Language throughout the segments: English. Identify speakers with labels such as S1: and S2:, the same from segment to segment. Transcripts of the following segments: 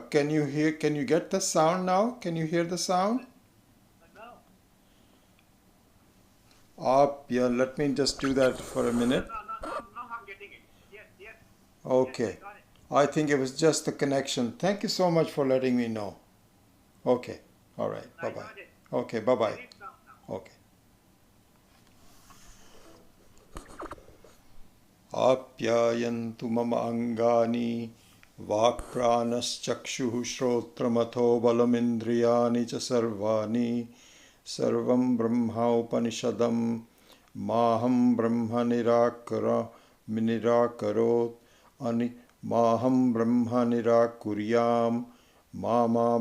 S1: Can you hear? Can you get the sound now? Can you hear the sound? Up, yeah. Let me just do that for a minute. Okay. I think it was just the connection. Thank you so much for letting me know. Okay. All right. Bye bye. Okay. Bye bye. Okay. आप्यायन्तु मम अङ्गानि वाक्प्राणश्चक्षुः श्रोत्रमथो बलमिन्द्रियाणि च सर्वाणि सर्वं ब्रह्मोपनिषदं माहं ब्रह्म निराकरोत् माहं ब्रह्म निराकुर्यां मा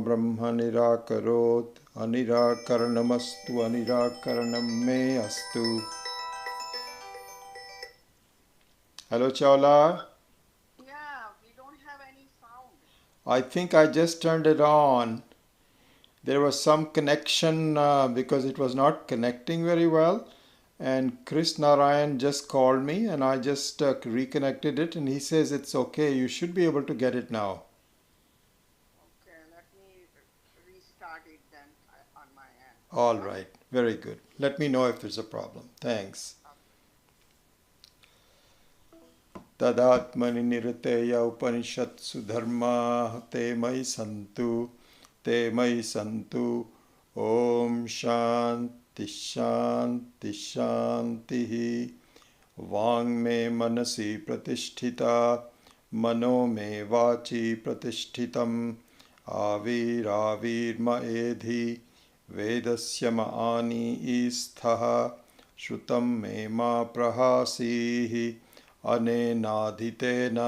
S1: ब्रह्म निराकरोत् अनिराकरणमस्तु अनिराकरणं मे अस्तु. Hello, Chawla.
S2: Yeah, we don't have any sound.
S1: I think I just turned it on. There was some connection because it was not connecting very well. And Chris Narayan just called me and I just reconnected it and he says it's okay. You should be able to get it now.
S2: Okay, let me restart it then on my end.
S1: All right. Very good. Let me know if there's a problem. Thanks. तदात्मनि निरतेय उपनिषत्सु धर्माः ते मयि सन्तु ॐ शान्ति शान्ति शान्तिः. वाङ्मे मनसि प्रतिष्ठिता मनो मे वाचि प्रतिष्ठितम् आविराविर्म एधि वेदस्य म आनीस्थः श्रुतं मे मा प्रहासीः अनेनाधितेन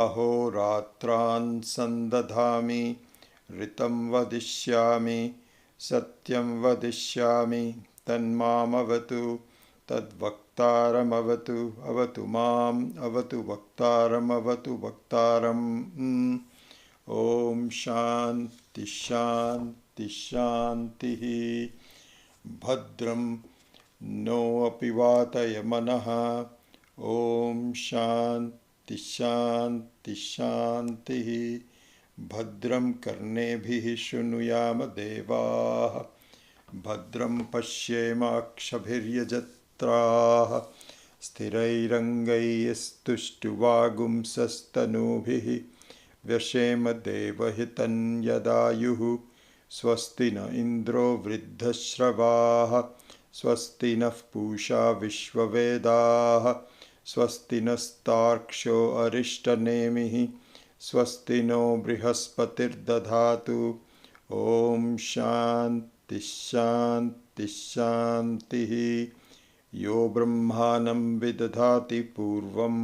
S1: अहोरात्रान् सन्दधामि ऋतं वदिष्यामि सत्यं वदिष्यामि तन्मामवतु तद्वक्तारमवतु अवतु माम् अवतु वक्तारम्. ॐ शान्ति शान्ति शान्तिः. भद्रं नो अपि वातय मनः. ॐ शान्ति शान्ति शान्तिः. भद्रं कर्णेभिः शृणुयाम देवाः भद्रं पश्येमाक्षभिर्यजत्राः स्थिरैरङ्गैस्तुष्टुवागुंसस्तनूभिः व्यशेम देवहितं यदायुः. स्वस्ति न इन्द्रो वृद्धश्रवाः स्वस्ति नः पूषा विश्ववेदाः स्वस्ति नस्तार्क्ष्यो अरिष्टनेमिः स्वस्ति नो बृहस्पतिर्दधातु. ॐ शान्ति शान्ति शान्तिः. यो ब्रह्मानं विदधाति पूर्वं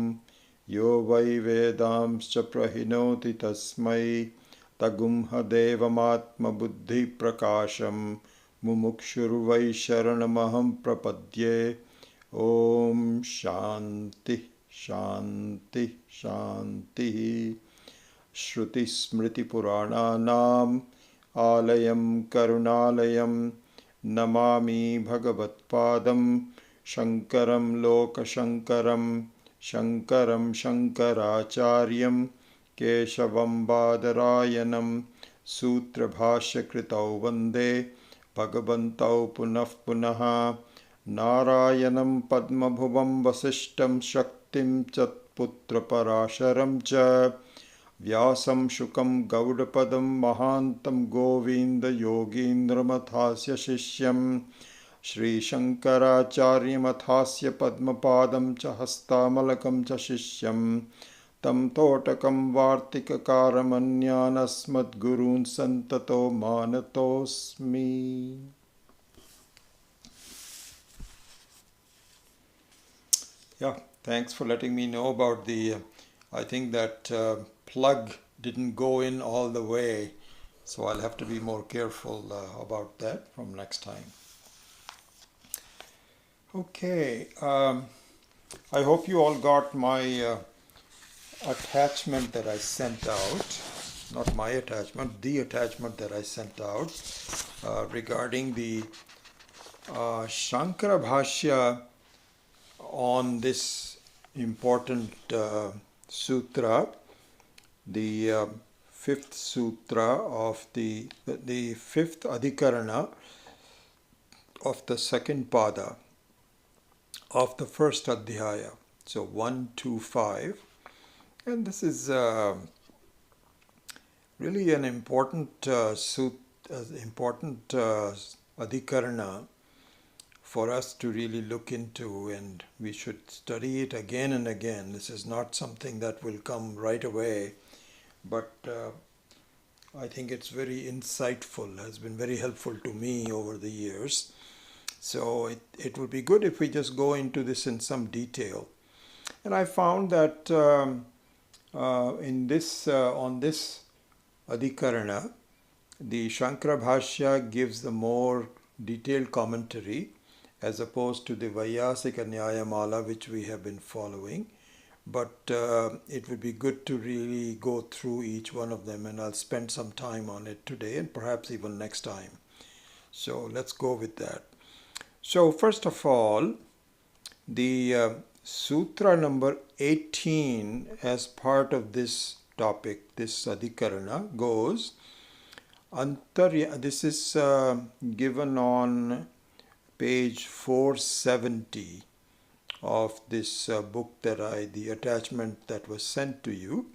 S1: यो वै वेदांश्च प्रहिणोति तस्मै तगुंह देवमात्मबुद्धिप्रकाशं मुमुक्षुर्वै शरणमहं प्रपद्ये. ॐ शान्ति शान्ति शान्तिः. श्रुतिस्मृतिपुराणानाम् आलयं करुणालयं नमामि भगवत्पादं शङ्करं लोकशङ्करं शङ्कराचार्यं केशवं बादरायणं सूत्रभाष्यकृतौ वन्दे भगवन्तौ पुनः पुनः. नारायणं पद्मभुवं वसिष्ठं शक्तिं च पुत्रपराशरं च व्यासं शुकं गौडपदं महान्तं गोविन्दयोगीन्द्रमथास्य शिष्यं श्रीशङ्कराचार्यमथास्य पद्मपादं च हस्तामलकं च शिष्यं तं तोटकं वार्तिककारमन्यानस्मद्गुरून् सन्ततो मानतोऽस्मि. Yeah, thanks for letting me know about the, I think that plug didn't go in all the way, so I'll have to be more careful about that from next time. Okay, I hope you all got my attachment that I sent out, not my attachment, the attachment that I sent out regarding the Shankara Bhashya on this important sutra, the fifth sutra of the fifth adhikarana of the second pada of the first adhyaya. So 125. And this is really an important important adhikarana for us to really look into, and we should study it again and again. This is not something that will come right away, but I think it's very insightful, has been very helpful to me over the years. So it would be good if we just go into this in some detail. And I found that on this adhikarana, the Shankara Bhashya gives the more detailed commentary as opposed to the Vaiyasika Nyayamala, which we have been following. But it would be good to really go through each one of them, and I'll spend some time on it today and perhaps even next time. So let's go with that. So first of all, the sutra number 18 as part of this topic, this adhikarana, goes this is given on page 470 of this book that the attachment that was sent to you.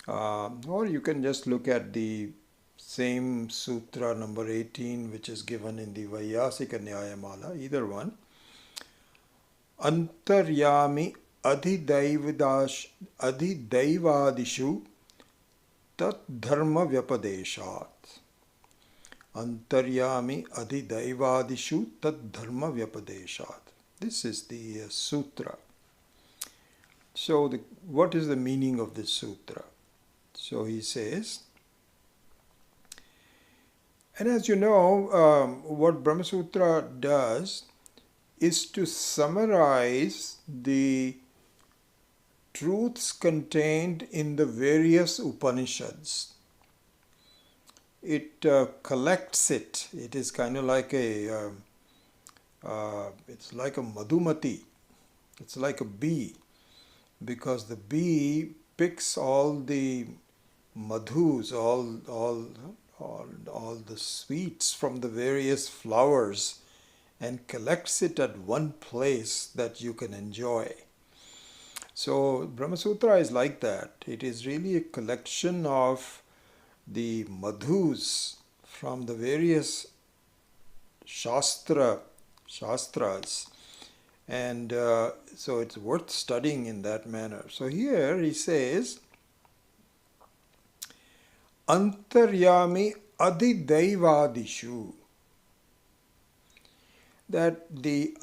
S1: Or you can just look at the same sutra number 18, which is given in the Vaiyasika Nyayamala, either one. Antaryami adhidaivadishu tat dharma vyapadeshat. Antaryami adhidaivadishu tad dharma vyapadeshat. This is the sutra. So what is the meaning of this sutra? So he says, and as you know, what Brahma Sutra does is to summarize the truths contained in the various Upanishads. It collects it. It is kind of like it's like a madhumati. It's like a bee, because the bee picks all the madhus, all the sweets from the various flowers, and collects it at one place that you can enjoy. So Brahma Sutra is like that. It is really a collection of the madhus from the various shastras, and so it's worth studying in that manner. So here he says, Antaryami adhidaivadishu, that the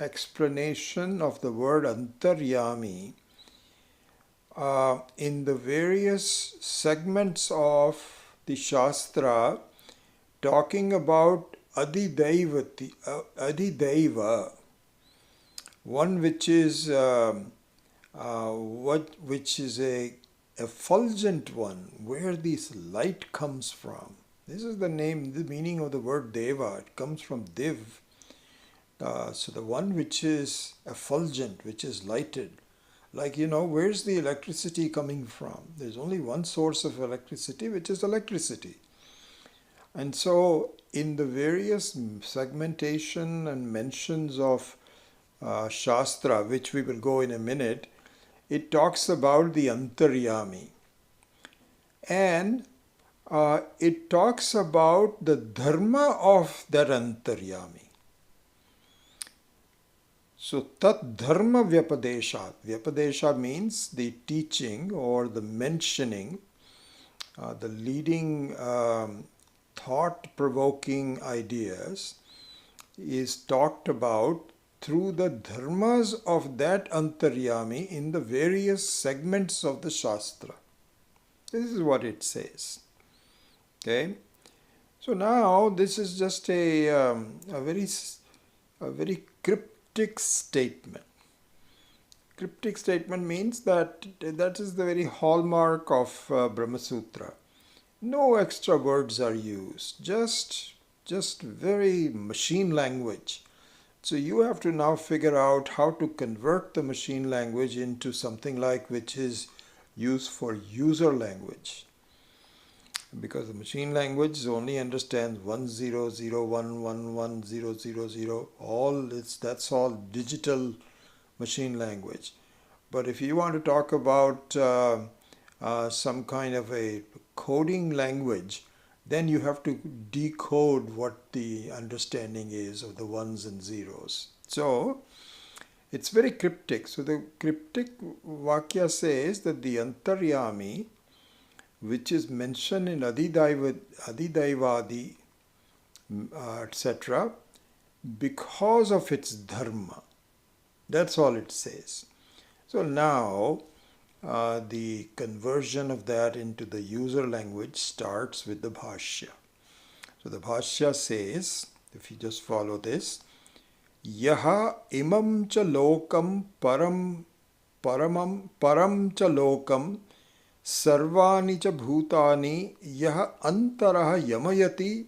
S1: explanation of the word Antaryami in the various segments of the Shastra talking about Adhidaiva, one which is which is a effulgent one, where this light comes from. This is the meaning of the word Deva. It comes from Div. So the one which is effulgent, which is lighted. Like, where's the electricity coming from? There's only one source of electricity, which is electricity. And so in the various segmentation and mentions of Shastra, which we will go in a minute, it talks about the Antaryami. And it talks about the dharma of that Antaryami. So tat dharma vyapadeshat. Vyapadesha means the teaching or the mentioning, the leading thought-provoking ideas is talked about through the dharmas of that Antaryami in the various segments of the Shastra. This is what it says. Okay, so now this is just a very cryptic statement. Cryptic statement means that is the very hallmark of Brahma Sutra. No extra words are used, just very machine language. So you have to now figure out how to convert the machine language into something like which is used for user language. Because the machine language only understands 1001111000. That's all digital machine language. But if you want to talk about some kind of a coding language, then you have to decode what the understanding is of the ones and zeros. So it's very cryptic. So the cryptic Vakya says that the Antaryami, which is mentioned in Adidaivadi, etc., because of its dharma. That's all it says. So now the conversion of that into the user language starts with the Bhashya. So the Bhashya says, if you just follow this, Yaha imam cha lokam param cha lokam sarvani cha bhutani yaha antaraha yamayati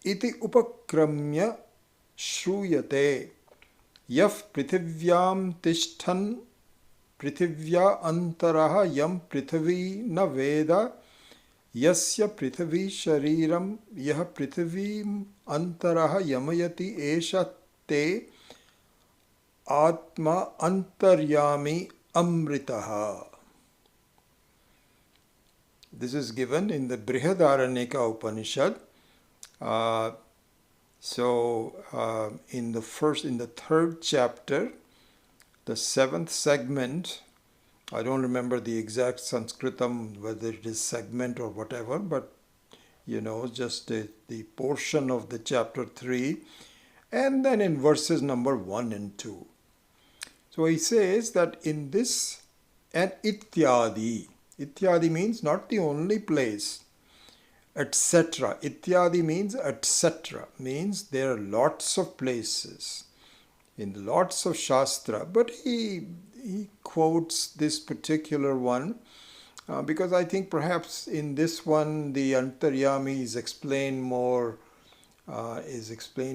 S1: iti upakramya shruyate yaf prithivyam tishthan prithivya antaraha yam prithvi na veda yasya prithvi shariram yah prithvim antaraha yamayati esha te atma antaryami amritaha. This is given in the Brihadaranyaka Upanishad. In the third chapter, the seventh segment, I don't remember the exact Sanskritam, whether it is segment or whatever, but just the portion of the chapter 3, and then in verses number 1 and 2. So he says that in this, and ityadi means not the only place, etc. Ityadi means etc. Means there are lots of places in lots of Shastra, but he quotes this particular one because I think perhaps in this one the Antaryami is explained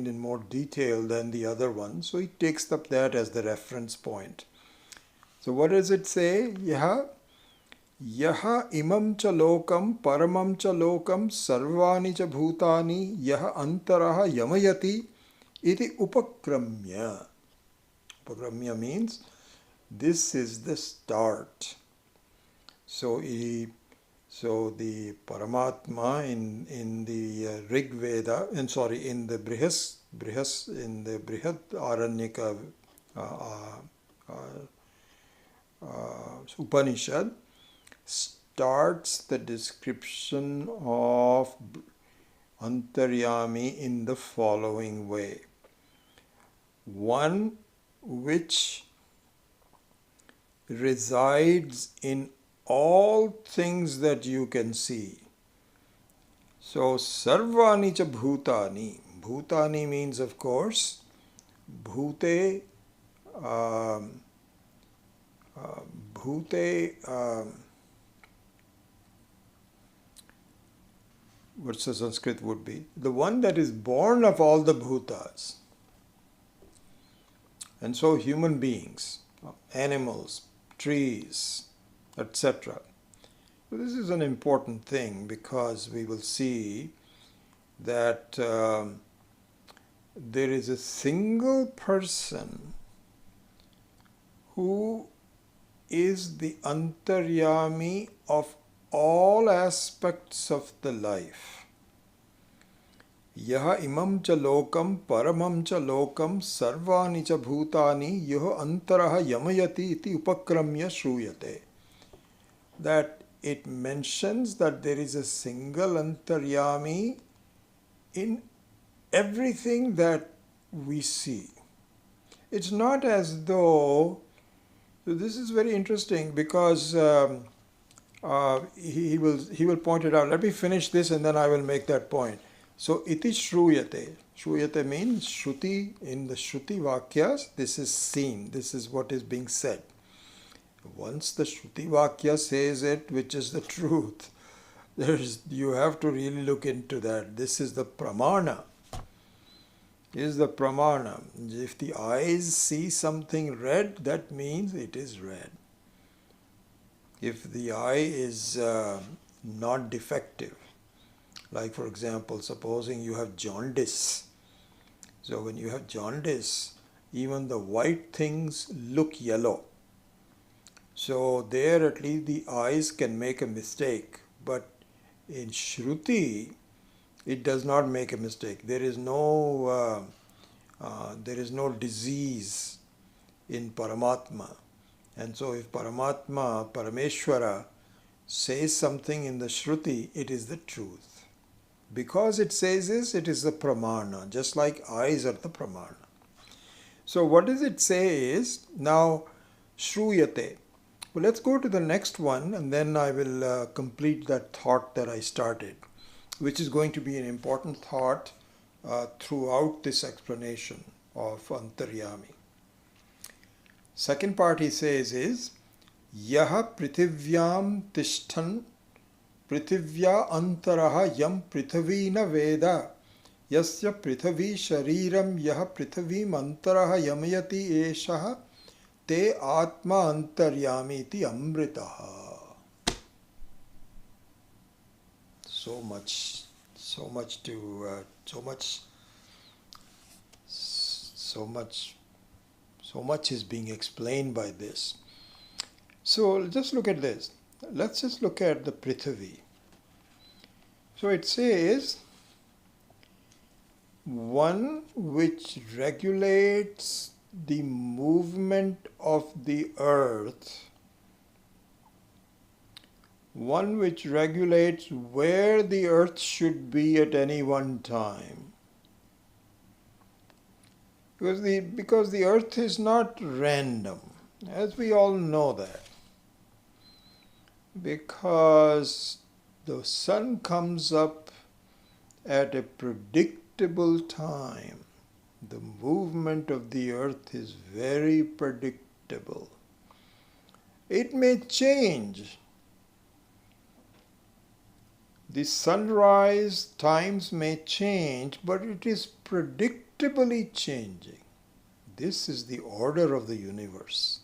S1: in more detail than the other one. So he takes up that as the reference point. So what does it say? Yaha imam cha lokam paramam cha lokam sarvani cha bhutani yaha antaraha yamayati iti upakramya. Upakramya means this is the start. So the Paramatma in the Rig Veda, in the Brihad Aranyaka Upanishad starts the description of Antaryami in the following way. One which resides in all things that you can see. So, sarvani cha bhutani. Bhutani means, of course, bhute, what's the Sanskrit would be? The one that is born of all the bhutas. And so human beings, animals, trees, etc. So this is an important thing because we will see that there is a single person who is the Antaryami of all aspects of the life. Yaha imam cha lokam paramam cha lokam sarvani cha bhutani yaha antaraha yamayati iti upakramya shruyate. That it mentions that there is a single Antaryami in everything that we see. It's not as though, so this is very interesting because he will point it out. Let me finish this and then I will make that point. So iti shruyate. Shruyate means Shruti. In the Shruti Vakyas, this is seen. This is what is being said. Once the Shruti Vakya says it, which is the truth, you have to really look into that. This is the pramana. Is the pramana. If the eyes see something red, that means it is red. If the eye is not defective, like for example, supposing you have jaundice. So when you have jaundice, even the white things look yellow. So there at least the eyes can make a mistake. But in Shruti, it does not make a mistake. There is no disease in Paramatma. And so if Paramatma, Parameshwara, says something in the Shruti, it is the truth. Because it says this, it is the pramana, just like eyes are the pramana. So what does it say is, now, shruyate. Well, let's go to the next one and then I will complete that thought that I started, which is going to be an important thought throughout this explanation of Antaryami. Second part he says is, Yaha prithivyam tishthan prithivya antaraha yam prithavi na veda yasya prithavi shariram yaha prithavim antaraha yamayati eshaha te atma antaryami iti amritaha. So much is being explained by this. So just look at this. Let's just look at the Prithvi. So it says, one which regulates the movement of the earth, one which regulates where the earth should be at any one time. Because the earth is not random, as we all know that. Because the sun comes up at a predictable time. The movement of the earth is very predictable. It may change. The sunrise times may change, but it is predictably changing. This is the order of the universe.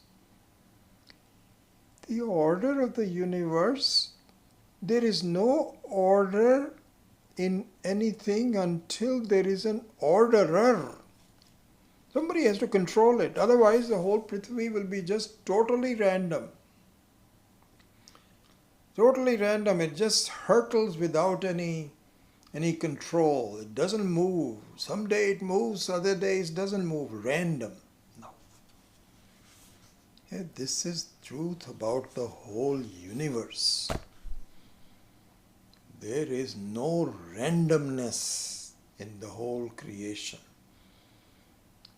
S1: The order of the universe, there is no order in anything until there is an orderer. Somebody has to control it. Otherwise, the whole Prithvi will be just totally random. Totally random. It just hurtles without any control. It doesn't move. Some day it moves, other days it doesn't move. Random. No. Yeah, this is truth about the whole universe. There is no randomness in the whole creation.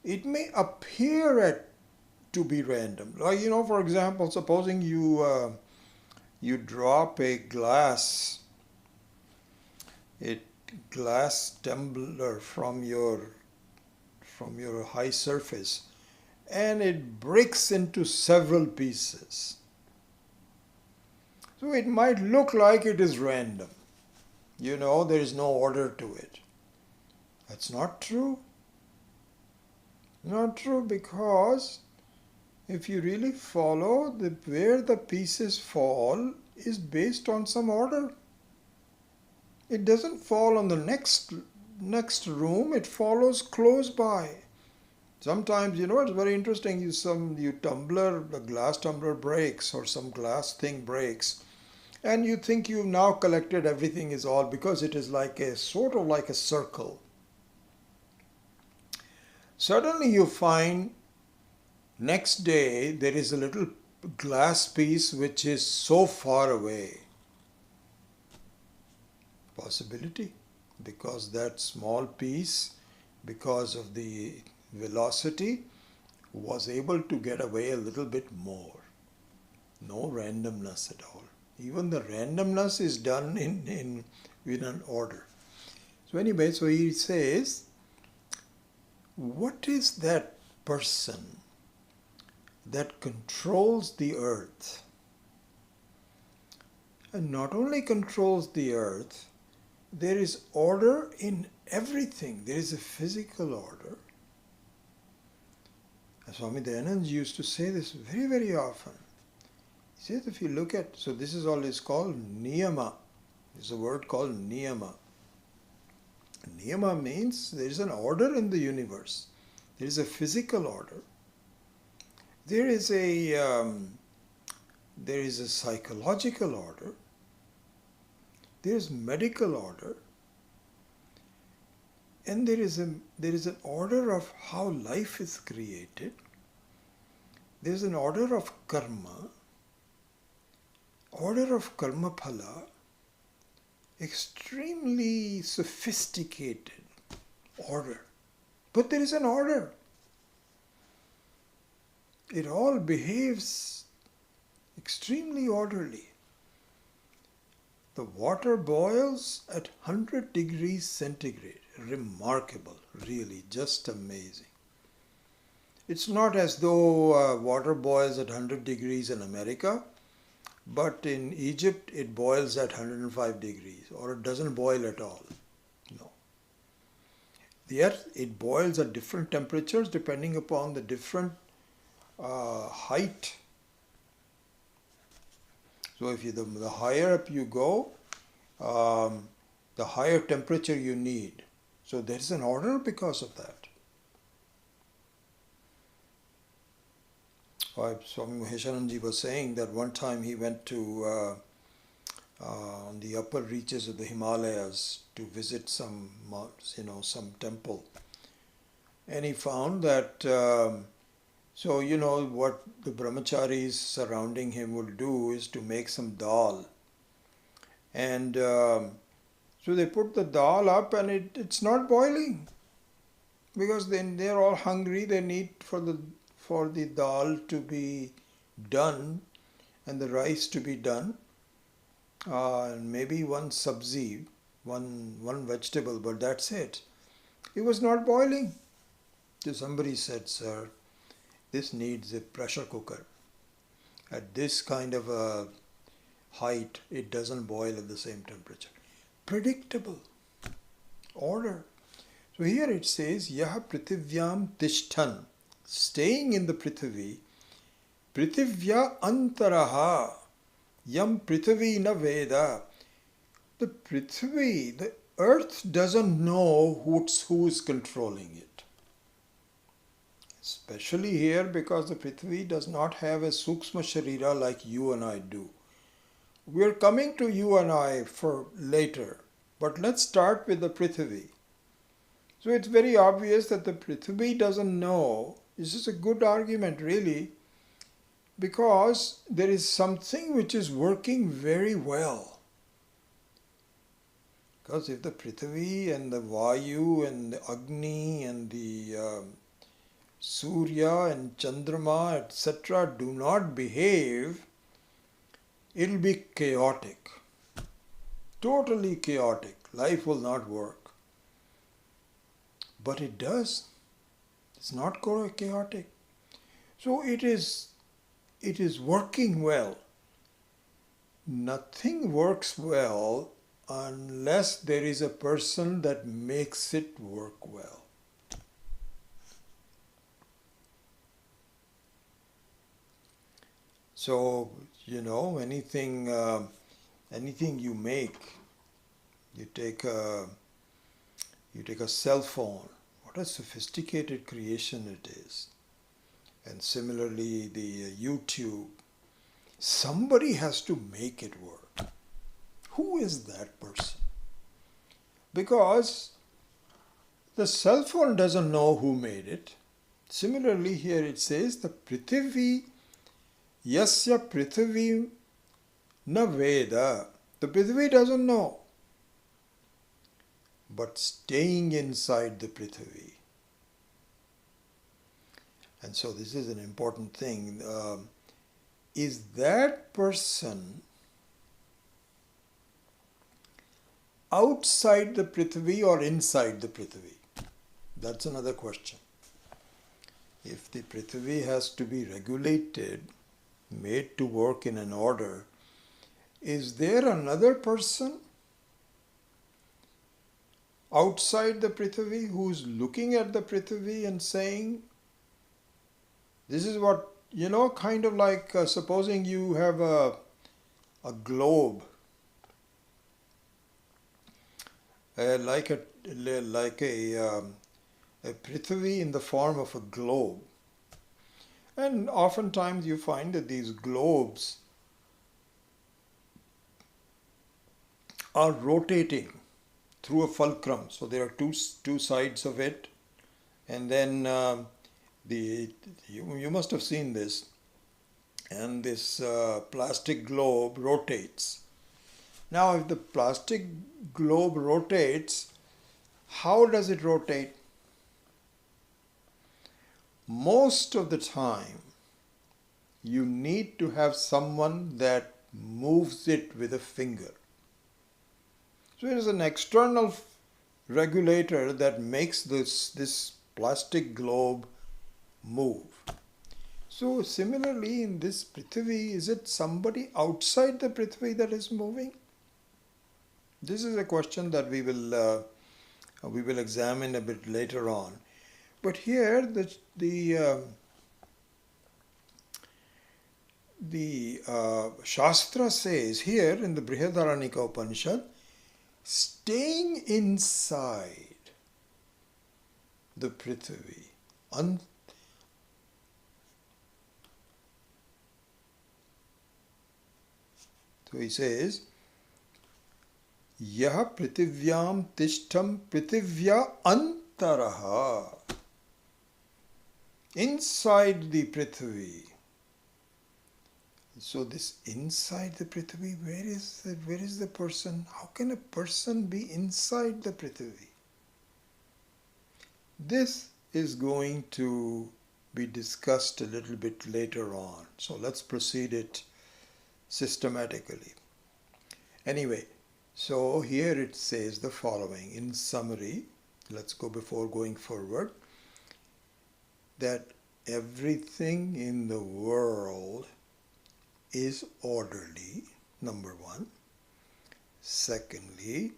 S1: It may appear to be random. Like, for example, supposing you drop a glass tumbler from your high surface, and it breaks into several pieces. So it might look like it is random. There is no order to it. That's not true. Not true, because if you really follow, where the pieces fall is based on some order. It doesn't fall on the next room, it follows close by. Sometimes, it's very interesting, the glass tumbler breaks or some glass thing breaks, and you think you've now collected everything is all, because it is sort of like a circle. Suddenly you find next day there is a little glass piece which is so far away. Possibility, because that small piece, because of the velocity, was able to get away a little bit more. No randomness at all. Even the randomness is done in an order. So anyway, so he says, what is that person that controls the earth? And not only controls the earth, there is order in everything. There is a physical order. Swami Dayanand used to say this very, very often. He See, if you look at, so this is all is called niyama. There's a word called niyama. Niyama means there is an order in the universe. There is a physical order. There is a psychological order. There is medical order, and there is an order of how life is created. There is an order of karma phala, extremely sophisticated order. But there is an order. It all behaves extremely orderly. The water boils at 100 degrees centigrade. Remarkable, really, just amazing. It's not as though water boils at 100 degrees in America, but in Egypt it boils at 105 degrees, or it doesn't boil at all. No. Yet it boils at different temperatures depending upon the different height. So if the higher up you go, the higher temperature you need. So there is an order because of that. Swami Maheshananji was saying that one time he went to on the upper reaches of the Himalayas to visit some temple, and he found that what the brahmacharis surrounding him will do is to make some dal, and so they put the dal up, and it's not boiling because then they're all hungry. They need for the dal to be done and the rice to be done, and maybe one sabzi, one vegetable, but that's it. It was not boiling. So somebody said, "Sir, this needs a pressure cooker. At this kind of a height, it doesn't boil at the same temperature." Predictable. Order. So here it says, Yaha Prithivyam Tishtan. Staying in the Prithvi. Prithivya Antaraha. Yam Prithvi na Veda. The Prithvi, the earth doesn't know who is controlling it. Especially here because the Prithvi does not have a Suksma Sharira like you and I do. We are coming to you and I for later. But let's start with the Prithvi. So it's very obvious that the Prithvi doesn't know. This is a good argument really, because there is something which is working very well. Because if the Prithvi and the Vayu and the Agni and the Surya and Chandrama, etc. do not behave, it will be chaotic. Totally chaotic. Life will not work. But it does. It's not chaotic. So it is working well. Nothing works well unless there is a person that makes it work well. So, anything you make, you take a cell phone. What a sophisticated creation it is. And similarly, the YouTube. Somebody has to make it work. Who is that person? Because the cell phone doesn't know who made it. Similarly, here it says the Prithvi Yasya Prithvi na Veda. The Prithvi doesn't know. But staying inside the Prithvi. And so this is an important thing. Is that person outside the Prithvi or inside the Prithvi? That's another question. If the Prithvi has to be regulated, made to work in an order, is there another person outside the Prithvi who's looking at the Prithvi and saying, this is what kind of like supposing you have a globe, like a Prithvi in the form of a globe. And oftentimes you find that these globes are rotating through a fulcrum. So there are two sides of it, and then the you must have seen this. And this plastic globe rotates. Now, if the plastic globe rotates, how does it rotate? Most of the time, you need to have someone that moves it with a finger. So it is an external regulator that makes this plastic globe move. So similarly in this Prithvi, is it somebody outside the Prithvi that is moving? This is a question that we will examine a bit later on. But here the Shastra says here in the Brihadaranyaka Upanishad, staying inside the Prithvi. So he says, Yah Prithivyam Tishtam Prithivya Antaraha. Inside the Prithvi. So this inside the Prithvi, where is the person? How can a person be inside the Prithvi? This is going to be discussed a little bit later on. So let's proceed it systematically. Anyway, so here it says the following. In summary, let's go before going forward, that everything in the world is orderly, number one. Secondly,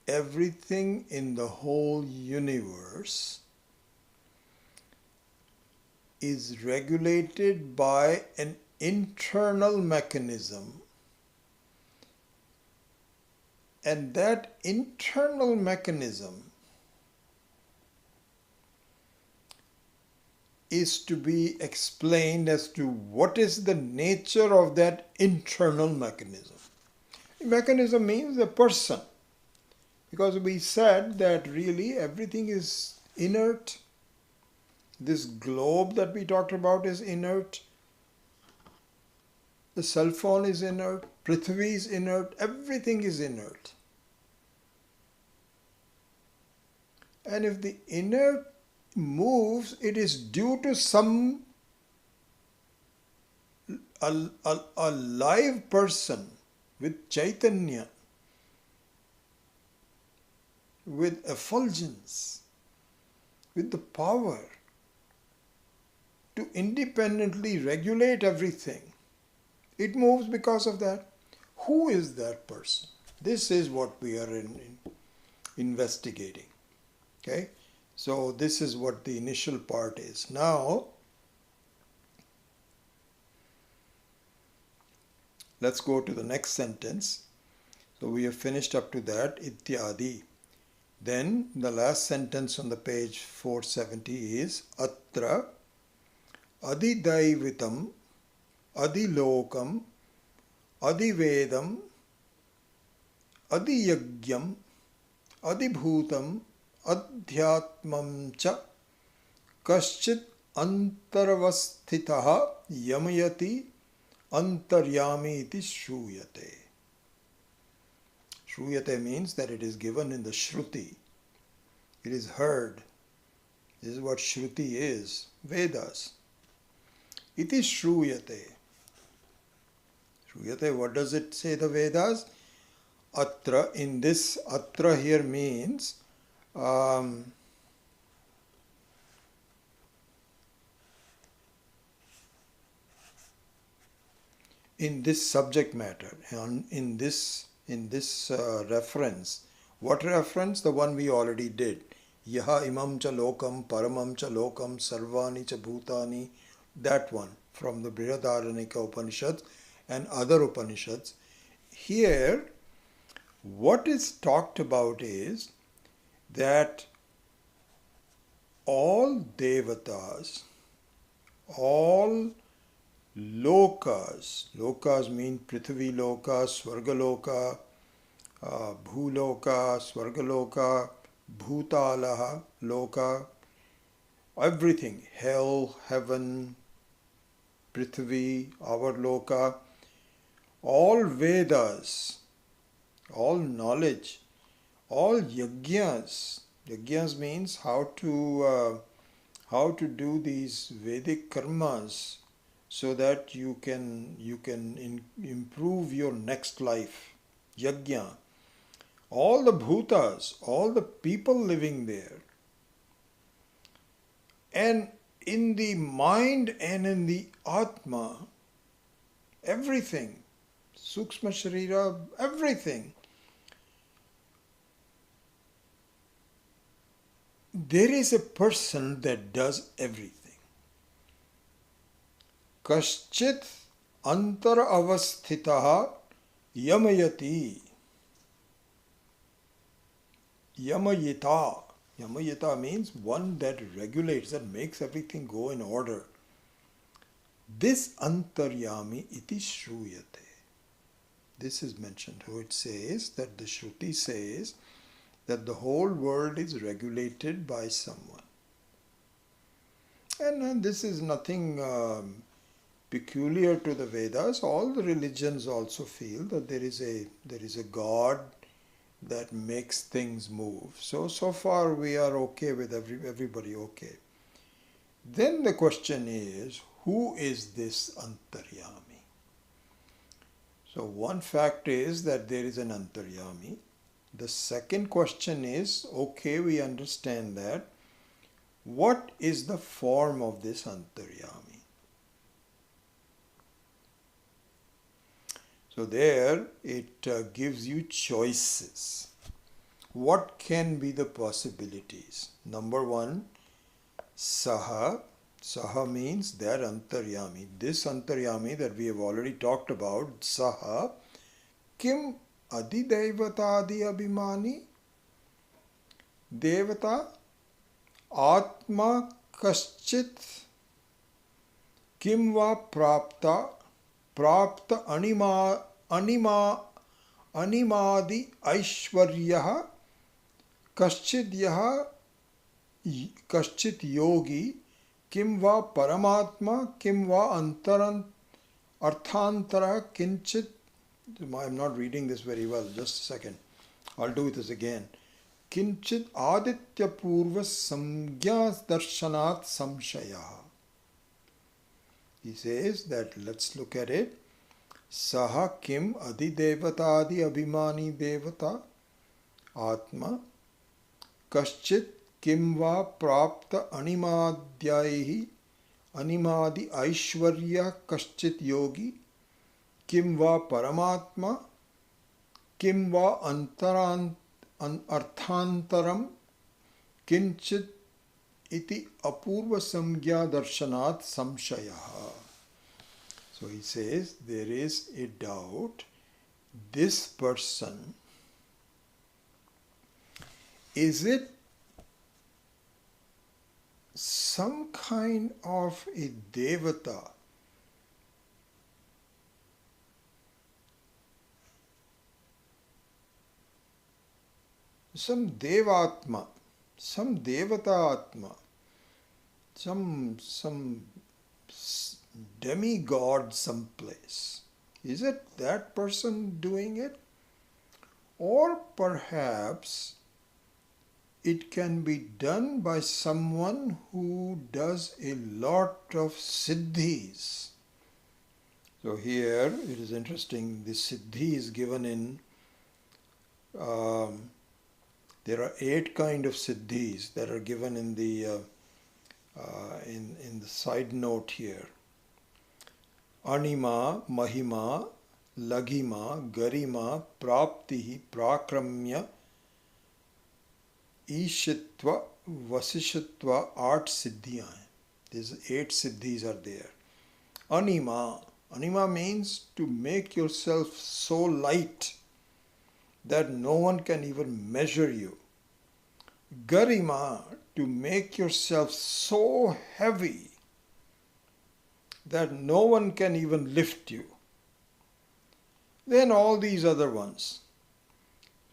S1: everything in the whole universe is regulated by an internal mechanism, and that internal mechanism is to be explained as to what is the nature of that internal mechanism. Mechanism means a person, because we said that really everything is inert. This globe that we talked about is inert. The cell phone is inert. Prithvi is inert. Everything is inert. And if the inert moves, it is due to a live person with Chaitanya, with effulgence, with the power to independently regulate everything. It moves because of that. Who is that person? This is what we are investigating. Okay? So this is what the initial part is. Now, let's go to the next sentence. So we have finished up to that, ityadi. Then the last sentence on the page 470 is atra adidaivitam adilokam adivedam adiyagyam adibhutam adhyatmam cha kaschit antarvasthitaha yamayati antaryami iti shruyate. Shruyate means that it is given in the Shruti. It is heard. This is what Shruti is. Vedas. Iti shruyate. Shruyate, what does it say, the Vedas? Atra, in this, atra here means in this subject matter, in this reference. What reference? The one we already did. Yaha imam cha lokam paramam cha lokam sarvani cha bhutani that one from the Brihadaranyaka Upanishads and other Upanishads. Here, what is talked about is that all devatas, all lokas, lokas mean Prithvi loka, Swarga loka, Bhuloka, Swargaloka, Bhutalaha, Loka, everything, hell, heaven, Prithvi, our Loka, all Vedas, all knowledge, all yajnas. Yajnas means how to do these Vedic karmas so that you can improve your next life. Yajna. All the bhutas, all the people living there, and in the mind and in the atma, everything, sukshma sharira, everything, there is a person that does everything. Kaschit antar avasthitaha yamayati. Yamayita. Yamayita means one that regulates, that makes everything go in order. This antaryami iti shruyate. This is mentioned. So it says that the Shruti says that the whole world is regulated by someone. And this is nothing peculiar to the Vedas. All the religions also feel that there is a God that makes things move. So far we are okay with everybody okay. Then the question is, who is this Antaryami? So one fact is that there is an Antaryami. The second question is, okay, we understand that. What is the form of this Antaryami? So there it gives you choices. What can be the possibilities? Number one, Saha. Saha means that Antaryami. This Antaryami that we have already talked about, Saha, Kim Adidaivatadi Abhimani? Devata Atma Kaschit Kim Va Prapta animadi aishvarya kaschid yogi kim va paramatma kim va arthantara kinchit. I'm not reading this very well, just a second. I'll do this again. Kinchit aditya purva samgya darshanat samshaya. He says that, let's look at it. Saha kim adhidevatadi abhimani devata atma kaschit kim va prapta animadyaihi animadi aishvarya kaschit yogi kim va paramatma kim va arthantaram kinchit iti apurva samgya darshanat samshayaha. So he says there is a doubt. This person, is it some kind of a devata? Some devatma, some devata atma, some demigod someplace. Is it that person doing it? Or perhaps it can be done by someone who does a lot of siddhis. So here it is interesting, the siddhi is given in, there are 8 kind of siddhis that are given in the side note here. Anima, Mahima, Laghima, Garima, Praptihi, Prakramya, Ishitva, Vasishatva, 8 siddhiyan. These 8 siddhis are there. Anima. Anima means to make yourself so light that no one can even measure you. Garima, to make yourself so heavy that no one can even lift you. Then all these other ones.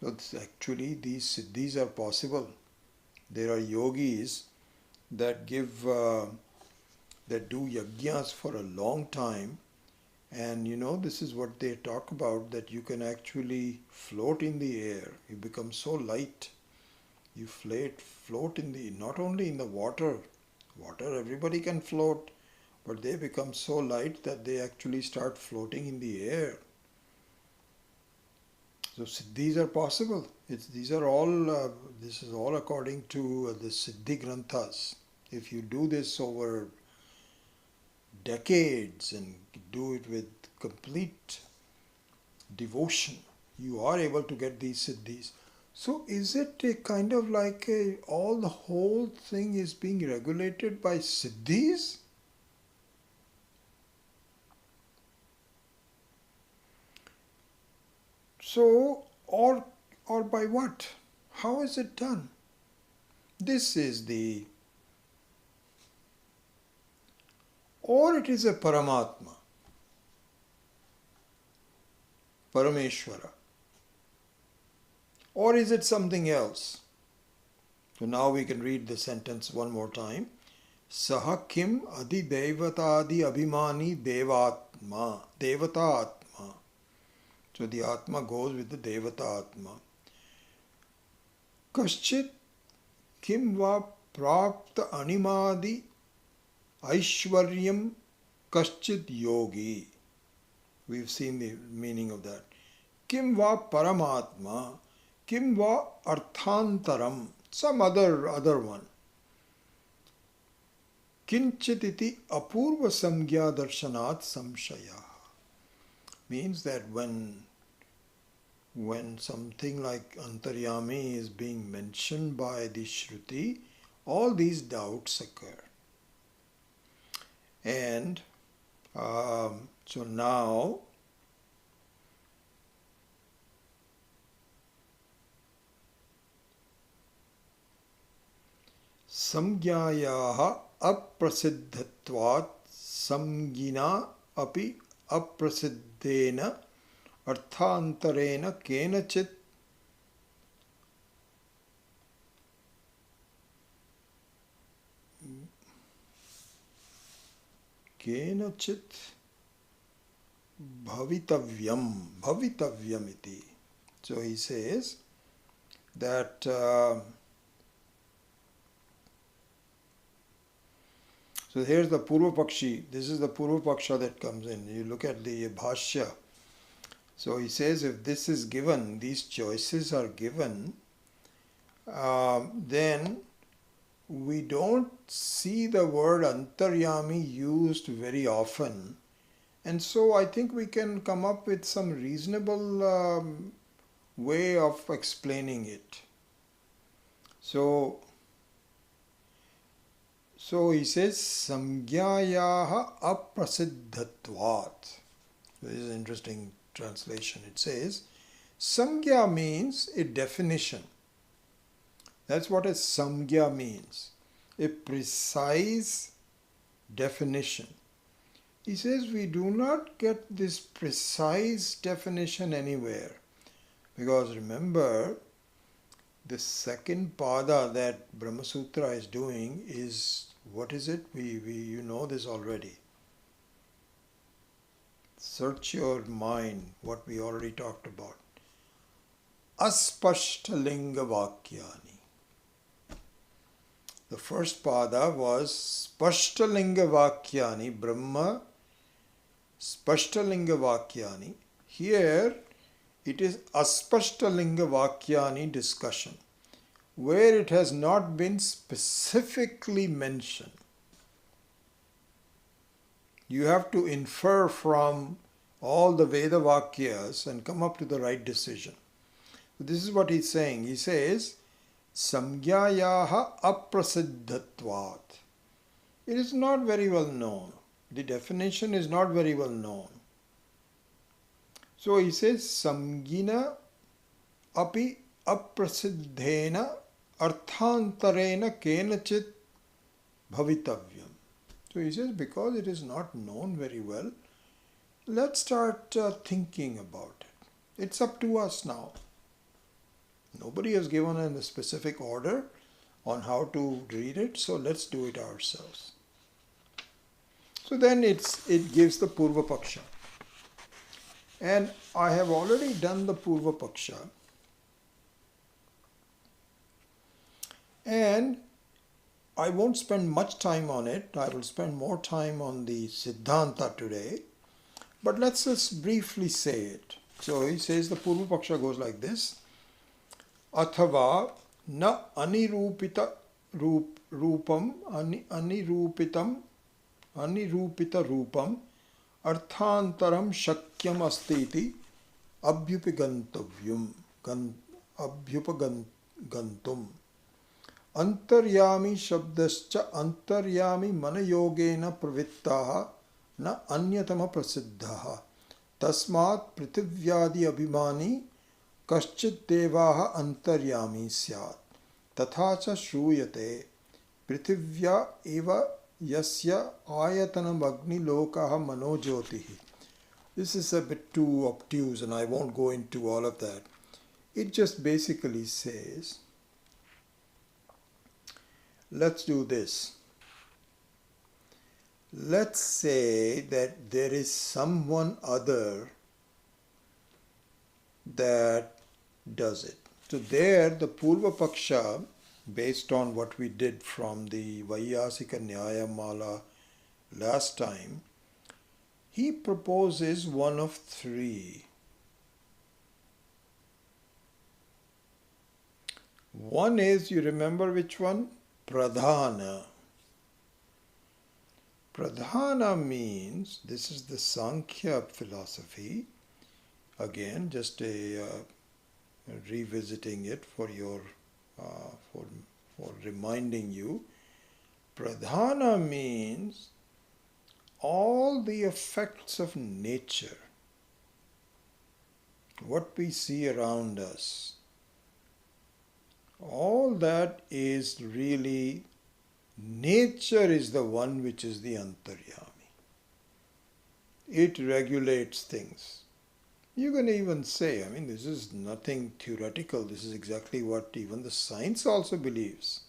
S1: So actually these siddhis are possible. There are yogis that that do yajnas for a long time, and this is what they talk about, that you can actually float in the air. You become so light. You float in the, not only in the water. Water, everybody can float, but they become so light that they actually start floating in the air. So siddhis are possible. These are all. This is all according to the Siddhi Granthas. If you do this over decades and do it with complete devotion, you are able to get these siddhis. So is it a kind of like all the whole thing is being regulated by siddhis? So, or by what? How is it done? This is or it is a Paramatma, Parameshwara. Or is it something else? So now we can read the sentence one more time. Saha kim adi devatadi abhimani devatma. Devata atma. So the atma goes with the devata atma. Kaschit kim va prapta animadi aishwaryam kaschit yogi. We've seen the meaning of that. Kim va paramatma, kim va arthantaram, some other one. Kinchititi apurva samgya darshanat samshaya. Means that when something like Antaryami is being mentioned by the Shruti, all these doubts occur. And so now samgyayaha aprasiddhatvat samgina api aprasiddhena arthantarena kenachit bhavitavyam iti. So he says that so here's the Purva Pakshi. This is the Purva Paksha that comes in. You look at the Bhashya. So he says if this is given, these choices are given, then we don't see the word Antaryami used very often. And so I think we can come up with some reasonable way of explaining it. So he says, Samgyayaha aprasiddhatvat. This is an interesting translation. It says, Samgya means a definition. That's what a Samgya means. A precise definition. He says we do not get this precise definition anywhere. Because remember, the second pada that Brahma Sutra is doing is, what is it? You know this already. Search your mind, what we already talked about. Aspashtalinga Vakyani. The first pada was Spashtalinga Vakyani, Brahma Spashtalinga Vakyani. Here it is Aspashtalinga Vakyani discussion, where it has not been specifically mentioned. You have to infer from all the Veda Vakyas and come up to the right decision. This is what he's saying. He says, Samgyayaha aprasiddhatvat. It is not very well known. The definition is not very well known. So he says, Samgina api aprasiddhena arthantarena kenachit bhavitavyam. So he says, because it is not known very well, let's start thinking about it. It's up to us now. Nobody has given a specific order on how to read it, so let's do it ourselves. So then it gives the Purva Paksha. And I have already done the Purva Paksha. And I won't spend much time on it. I will spend more time on the Siddhanta today. But let's just briefly say it. So he says the Purva Paksha goes like this. Athava na anirupita rupam anirupita rupam arthantaram shakyam astiti abhyupagantavyum abhyupagantum antaryami shabdascha antaryami manayogena pravittaha na anyatama prasiddhaha tasmat prithivyaadi abhimani कश्चित् देवाः अंतर्यामी स्यात् तथा च श्रूयते पृथिव्या एव यस्य आयतनमग्निलोकः मनोज्योतिः. This is a bit too obtuse and I won't go into all of that. It just basically says, let's do this. Let's say that there is someone other that does it. So there the Purva Paksha, based on what we did from the Vaiyasika Nyaya Mala last time, he proposes one of three. One is, you remember which one? Pradhana. Pradhana means, this is the Sankhya philosophy. Again, just revisiting it for your for reminding you. Pradhana means all the effects of nature, what we see around us. All that is really, nature is the one which is the Antaryami. It regulates things. You can even say, this is nothing theoretical. This is exactly what even the science also believes.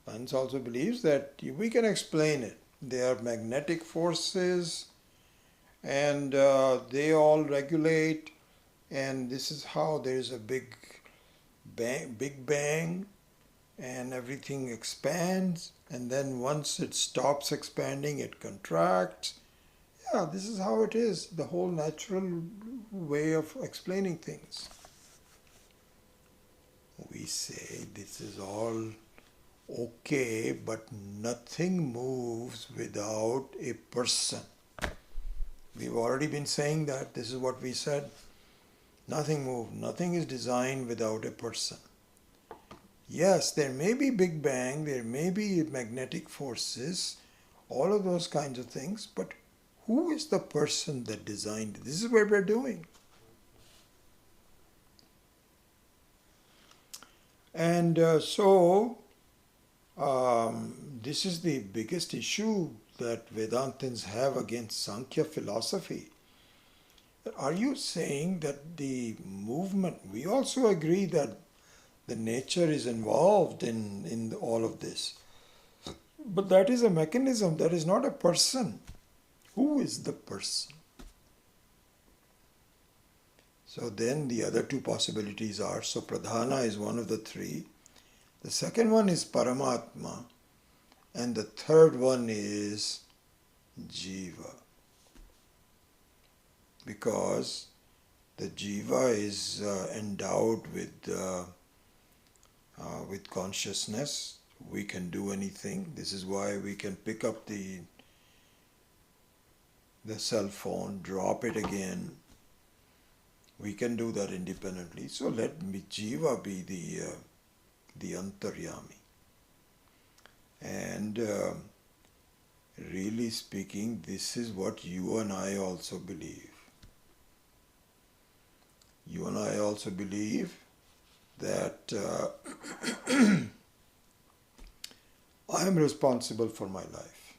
S1: Science also believes that we can explain it. There are magnetic forces and they all regulate, and this is how there is a big bang and everything expands, and then once it stops expanding, it contracts. Yeah, this is how it is, the whole natural way of explaining things. We say this is all okay, but nothing moves without a person. We've already been saying that. This is what we said. Nothing moves. Nothing is designed without a person. Yes, there may be Big Bang, there may be magnetic forces, all of those kinds of things, but who is the person that designed it? This is what we're doing. And this is the biggest issue that Vedantins have against Sankhya philosophy. Are you saying that the movement, we also agree that the nature is involved in all of this. But that is a mechanism, that is not a person. Who is the person? So then the other two possibilities are, so Pradhana is one of the three. The second one is Paramatma. And the third one is Jiva. Because the Jiva is endowed with consciousness. We can do anything. This is why we can pick up the cell phone, drop it again. We can do that independently. So let Jiva be the Antaryami. And really speaking, this is what you and I also believe. You and I also believe that I am responsible for my life.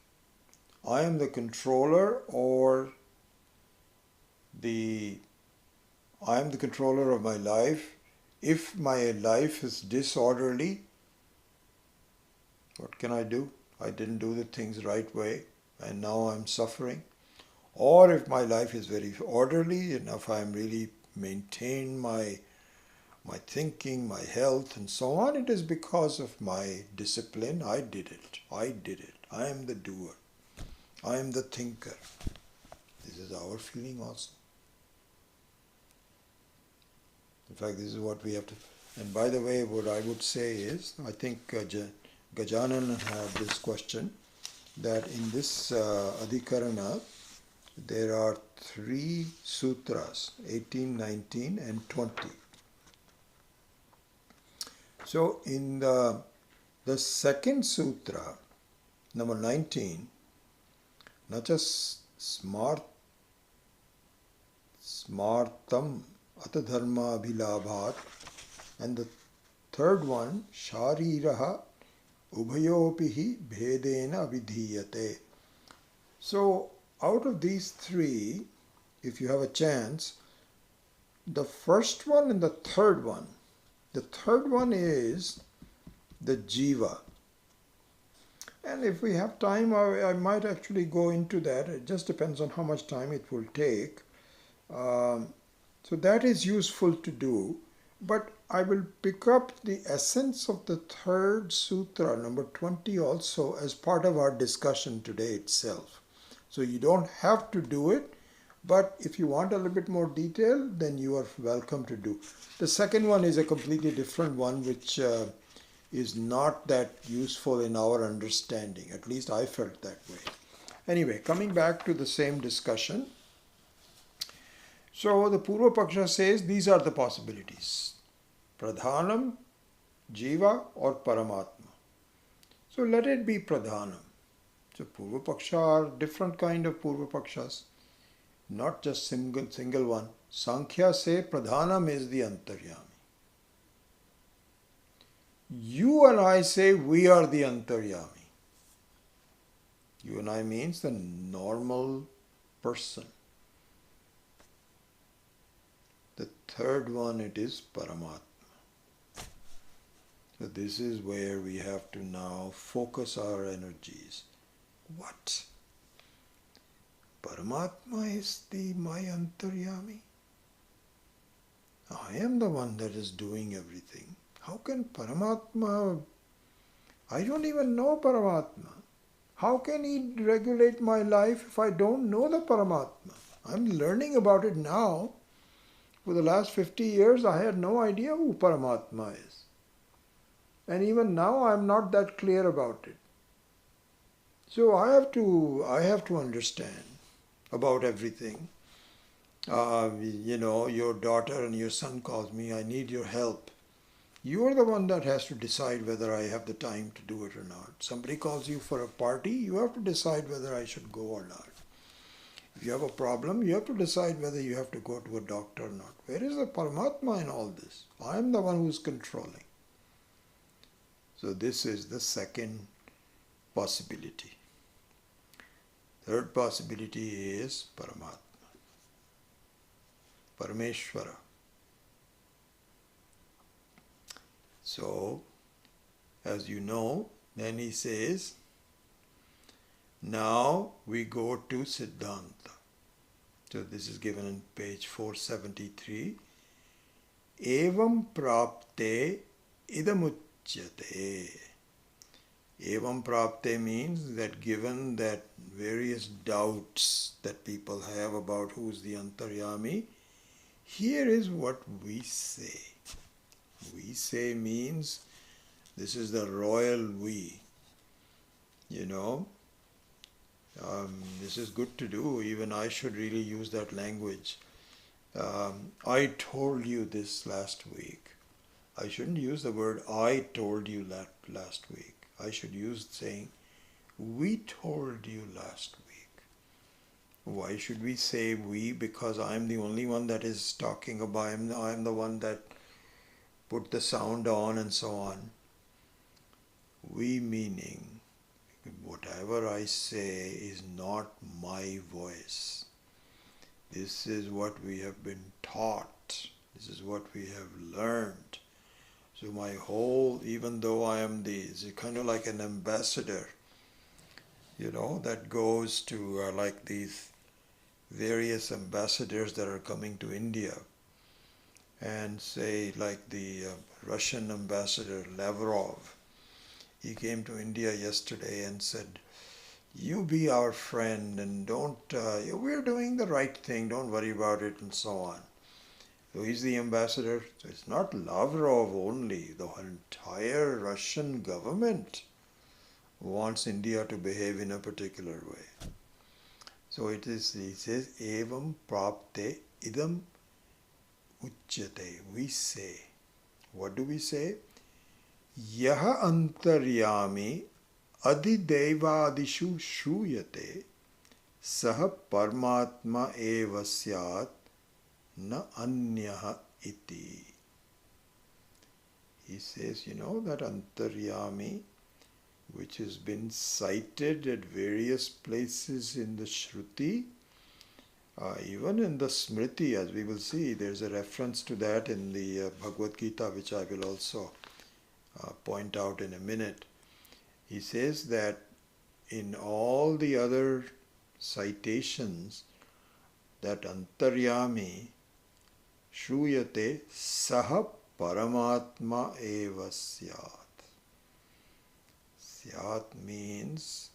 S1: I am the controller I am the controller of my life. If my life is disorderly, what can I do? I didn't do the things right way and now I'm suffering. Or if my life is very orderly and if I'm really maintained my thinking, my health and so on, it is because of my discipline. I did it. I am the doer. I am the thinker. This is our feeling also. In fact, this is what we have to... And by the way, what I would say is, I think Gajanan had this question, that in this Adhikarana, there are 3 sutras, 18, 19 and 20. So in the second sutra, number 19, nacha smartam ata dharma abhilabhat, and the third one, shariraha ubhayopihi bhedena vidhiyate. So out of these 3, if you have a chance, the first one and the third one is the jiva. And if we have time, I might actually go into that. It just depends on how much time it will take. So that is useful to do. But I will pick up the essence of the third sutra, number 20, also as part of our discussion today itself. So you don't have to do it, but if you want a little bit more detail, then you are welcome to do. The second one is a completely different one, which is not that useful in our understanding. At least I felt that way. Anyway, coming back to the same discussion. So the Purva Paksha says these are the possibilities. Pradhanam, Jiva or Paramatma. So let it be Pradhanam. So Purva Paksha are different kind of Purva Pakshas. Not just single one. Sankhya say Pradhanam is the Antaryami. You and I say we are the Antaryami. You and I means the normal person. The third one, it is Paramatma. So this is where we have to now focus our energies. What? Paramatma is my Antaryami? I am the one that is doing everything. How can Paramatma... I don't even know Paramatma. How can he regulate my life if I don't know the Paramatma? I'm learning about it now. For the last 50 years, I had no idea who Paramatma is. And even now, I'm not that clear about it. So I have to understand about everything. Your daughter and your son calls me, I need your help. You are the one that has to decide whether I have the time to do it or not. Somebody calls you for a party, you have to decide whether I should go or not. If you have a problem, you have to decide whether you have to go to a doctor or not. Where is the Paramatma in all this? I am the one who is controlling. So this is the second possibility. Third possibility is Paramatma, Parameshvara. So, as you know, then he says, now we go to Siddhanta. So this is given in page 473. Evam prapte idamuchyate. Evam prapte means that given that various doubts that people have about who is the Antaryami, here is what we say. We say means this is the royal we. This is good to do. Even I should really use that language. I told you this last week. I shouldn't use the word I told you that last week. I should use saying We told you last week. Why should we say we? Because I'm the only one that is talking about, I'm the one that put the sound on and so on. We meaning, whatever I say is not my voice. This is what we have been taught. This is what we have learned. So my whole, even though I am it's kind of like an ambassador, that goes to like these various ambassadors that are coming to India, and say like the Russian ambassador Lavrov. He came to India yesterday and said, you be our friend and don't, we're doing the right thing, don't worry about it and so on. So he's the ambassador. So it's not Lavrov only, the entire Russian government wants India to behave in a particular way. So he says, evam prapte idam uchyate. We say. What do we say? Yaha antaryami adidevadishu shuyate saha Paramatma eva syat na anyaha iti. He says, that antaryami, which has been cited at various places in the Shruti, even in the Smriti, as we will see, there's a reference to that in the Bhagavad Gita, which I will also point out in a minute. He says that in all the other citations, that antaryami shruyate saha Paramatma eva syat. Syat means,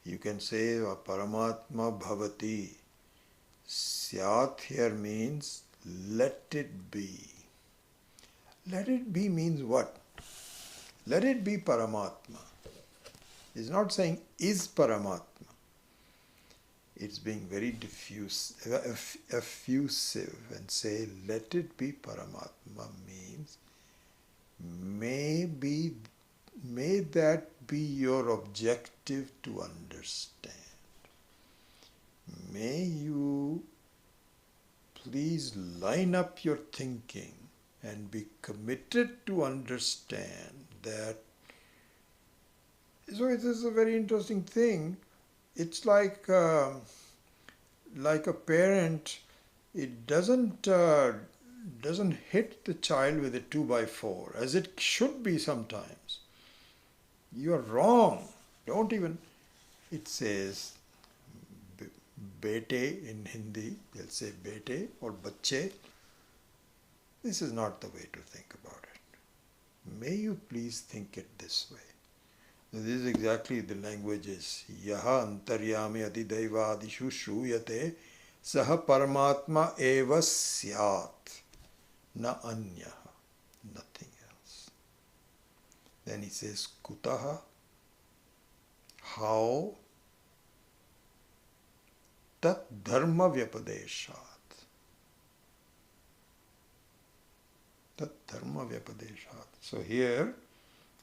S1: you can say Paramatma bhavati. Syat here means let it be. Let it be means what? Let it be Paramatma. It's not saying is Paramatma. It's being very effusive and say let it be Paramatma means may that be your objective to understand. May you please line up your thinking and be committed to understand that. So it is a very interesting thing. It's like a parent. It doesn't hit the child with a 2x4 as it should be sometimes. You are wrong. Don't even. It says bete in Hindi. They'll say bete or bache. This is not the way to think about it. May you please think it this way. This is exactly the language is. Yaha antaryami adideva adishu shruyate saha Paramatma eva syat na anyaha. Nothing else. Then he says kutaha. How? Tat dharma vyapadeshat. Tat dharma vyapadeshat. So here,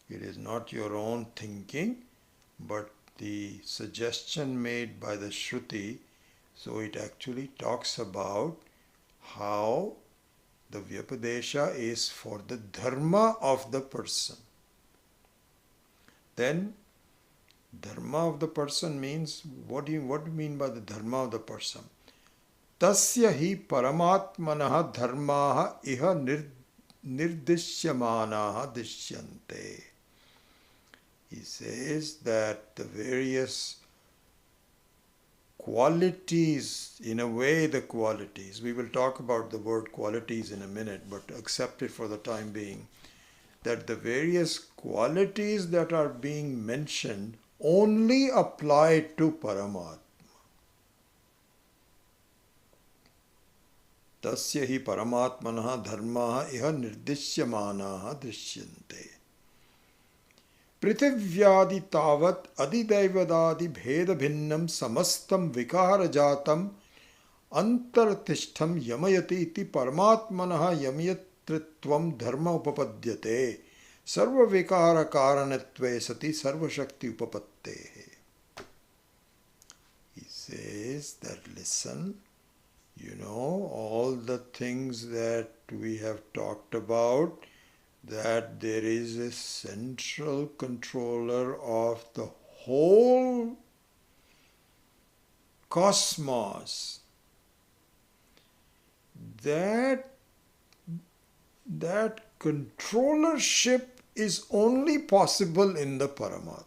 S1: it is not your own thinking, but the suggestion made by the Shruti. So it actually talks about how the Vyapadesha is for the dharma of the person. Then dharma of the person means, what do you mean by the dharma of the person? Tasya hi paramatmanaha dharmaha iha nirdishyamanaha dishyante. He says that the various qualities, in a way the qualities, we will talk about the word qualities in a minute, but accept it for the time being, that the various qualities that are being mentioned only apply to Paramatma. Tasya hi paramatmanaha dharmaha iha nirdishyamanaha drishyante. Prithivyadi tavat adidaivadadi bheda bhinnam samastam vikara jatam antartishtham yamayati iti paramatmanaha yamayatritvam dharma upapadyate sarva vikara karanatve sati sarva shakti upapatte. says that listen, all the things that we have talked about, that there is a central controller of the whole cosmos, that controllership is only possible in the Paramatma.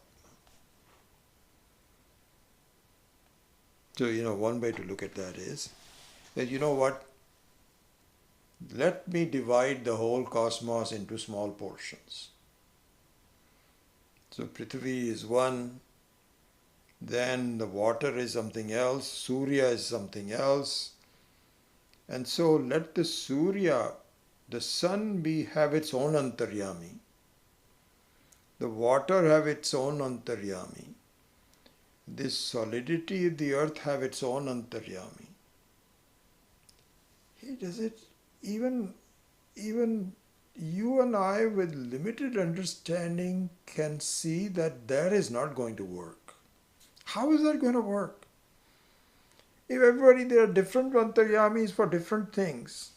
S1: So, one way to look at that is that, what, let me divide the whole cosmos into small portions. So Prithvi is one, then the water is something else, Surya is something else. And so let the Surya, the sun, have its own antaryami. The water have its own antaryami. This solidity of the earth have its own antaryami. Does it even you and I with limited understanding can see that is not going to work. How is that going to work? If everybody, there are different antaryamis for different things.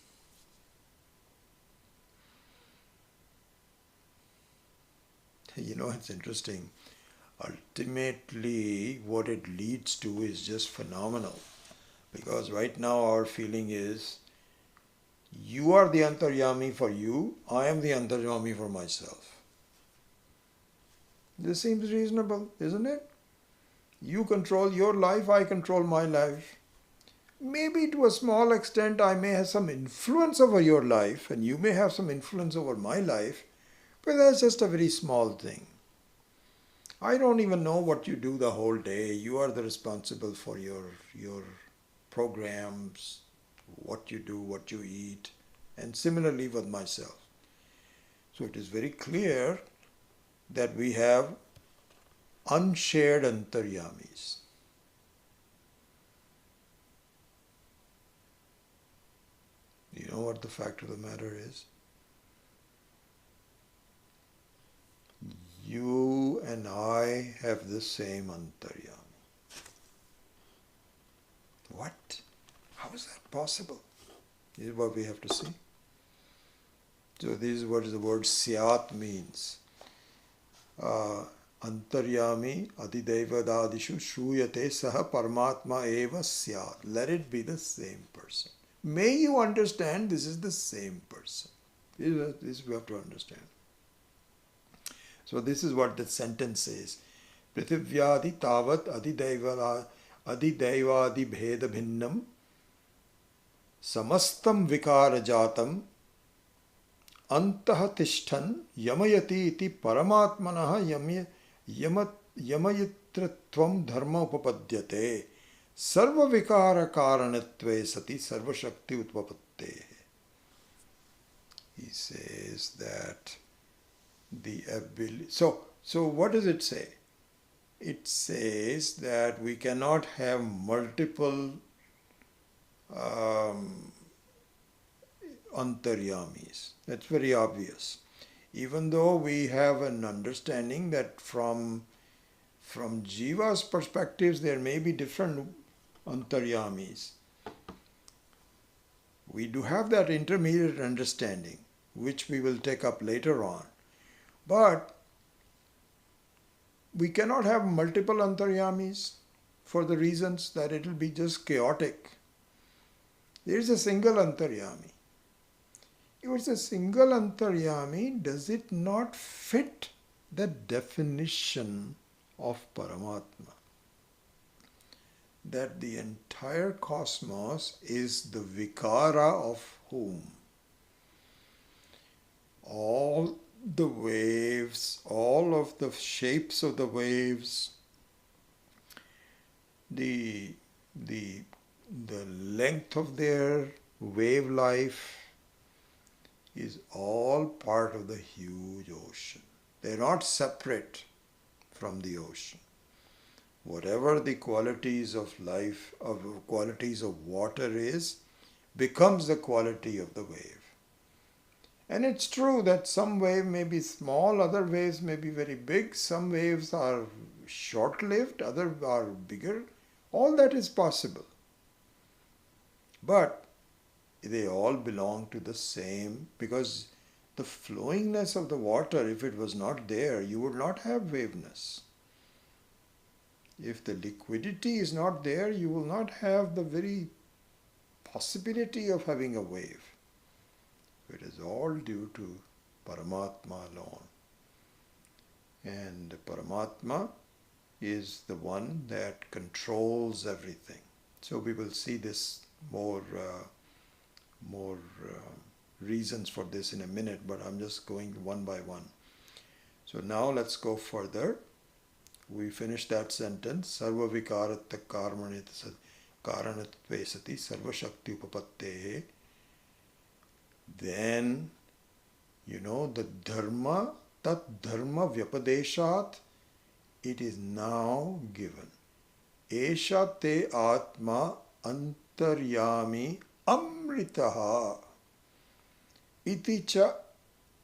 S1: It's interesting. Ultimately, what it leads to is just phenomenal. Because right now our feeling is, you are the antaryami for you, I am the antaryami for myself. This seems reasonable, isn't it? You control your life, I control my life. Maybe to a small extent I may have some influence over your life and you may have some influence over my life, but that's just a very small thing. I don't even know what you do the whole day. You are the responsible for your programs, what you do, what you eat, and similarly with myself. So it is very clear that we have unshared antaryamis. You know what the fact of the matter is? You and I have the same antaryami. What? How is that possible? This is what we have to see. So this is what the word syat means. Antaryami adidevadadishu shruyate saha paramatma eva syat. Let it be the same person. May you understand this is the same person. This we have to understand. So this is what the sentence says. Prithivyadi tavat adidevadi bheda bhinnam samastam vikara jatam antah tishtan yamayati iti paramatmanaha yamayitratvam dharma upapadyate sarva vikara karanatve sati sarva shakti utpapatte. He says that the ability. So what does it say? It says that we cannot have multiple antaryamis. That's very obvious. Even though we have an understanding that from Jiva's perspectives there may be different antaryamis. We do have that intermediate understanding, which we will take up later on. But we cannot have multiple antaryamis for the reasons that it will be just chaotic. There is a single antaryami. If it's a single antaryami, does it not fit the definition of Paramatma? That the entire cosmos is the vikara of whom? All the waves, all of the shapes of the waves, the length of their wave life is all part of the huge ocean. They're not separate from the ocean. Whatever the qualities of life, of qualities of water is, becomes the quality of the wave. And it's true that some wave may be small, other waves may be very big, some waves are short-lived, others are bigger. All that is possible. But they all belong to the same, because the flowingness of the water, if it was not there, you would not have waveness. If the liquidity is not there, you will not have the very possibility of having a wave. It is all due to Paramatma alone. And Paramatma is the one that controls everything. So we will see this more reasons for this in a minute, but I'm just going one by one. So now let's go further. We finished that sentence. Sarva vikaratta karanatve sati sarva shakti upapattehe. Then, the dharma, tat dharma vyapadeshat, it is now given. Esha te atma antaryami amritaha. Iti cha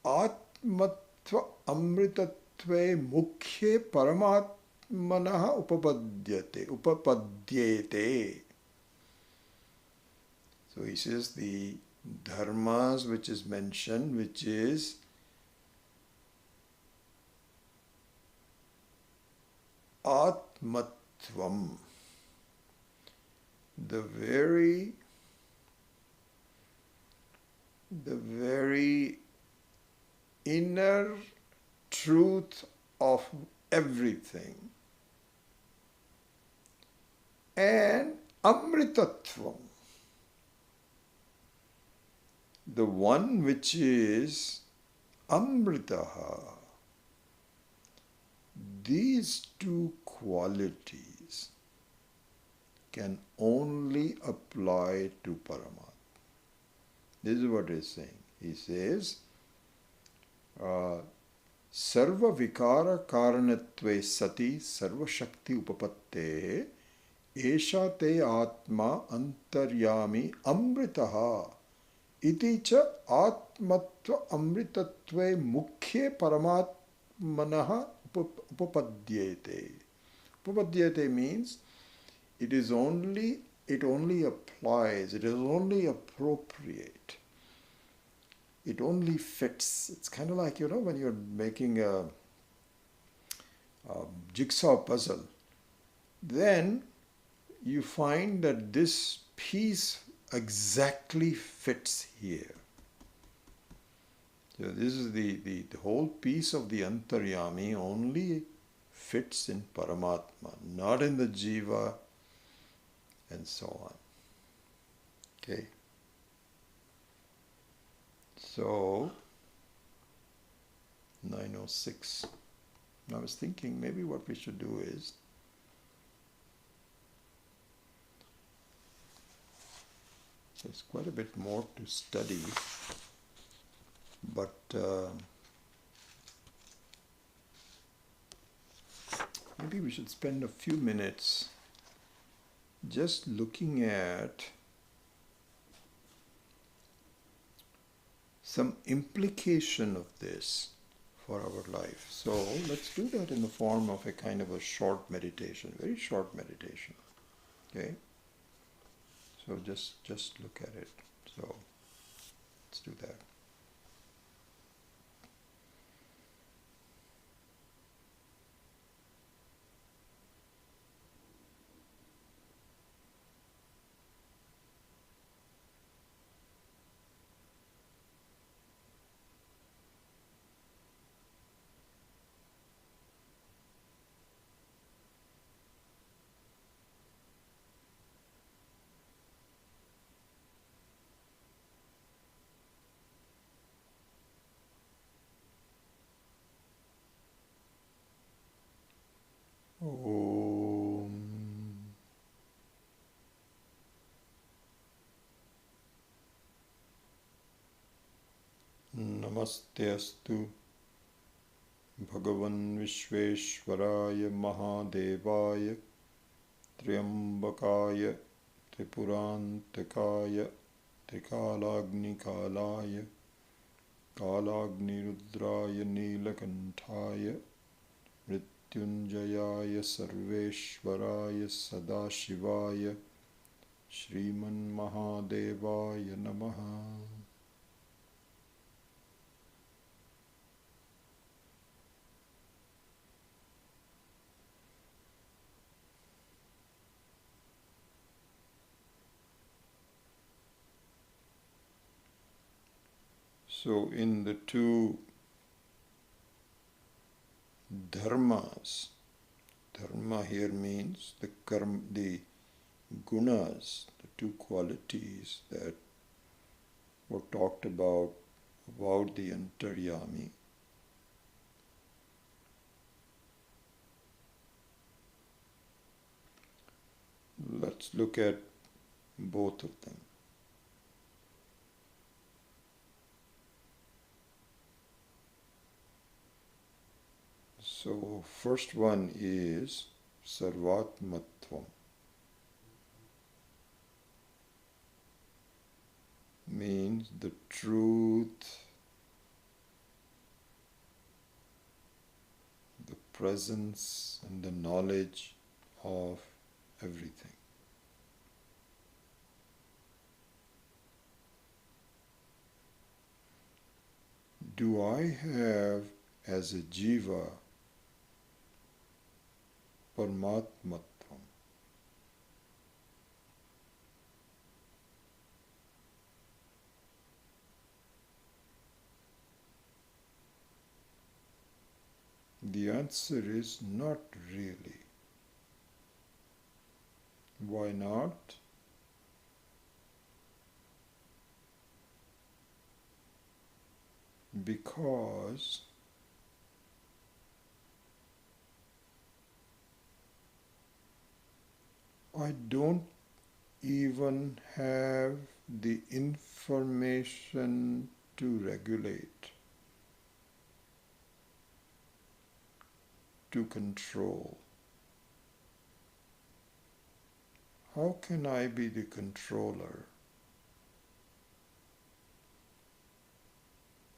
S1: atmatva amritatve mukhye paramatmanaha upapadyete. So he says the dharmas which is mentioned, which is atmatvam, the very inner truth of everything, and amritatvam, the one which is amritaha. These two qualities can only apply to Paramatma. This is what he is saying. He says, Sarva vikara karanatve sati sarva shakti upapatte esha te atma antaryami amritaha iti cha atmatva amritatve mukhye paramatmanaha upapadyete. Upapadyete means it only applies, it is only appropriate, it only fits. It's kind of like, when you're making a jigsaw puzzle, then you find that this piece exactly fits here. So this is the whole piece of the Antaryami only fits in Paramatma, not in the Jiva, and so on. Okay. So 906. I was thinking maybe what we should do is there's quite a bit more to study, but maybe we should spend a few minutes just looking at some implication of this for our life. So let's do that in the form of a kind of a short meditation, very short meditation. Okay? So just look at it. So let's do that. Om. Namaste astu Bhagavan Vishveshwaraya Mahadevaya Triambakaya Tripurantakaya Trikalagnikalaya Kalagnirudraya Neelakanthaya Mrityunjayaya Sarveshwaraya Sadashivaya Shriman Mahadevaya Namaha. So in the two dharmas, dharma here means the gunas, the two qualities that were talked about the antaryami. Let's look at both of them. So first one is sarvatmatvam, means the truth, the presence and the knowledge of everything. Do I have as a jiva Paramatmatvam? The answer is not really. Why not? Because I don't even have the information to regulate, to control. How can I be the controller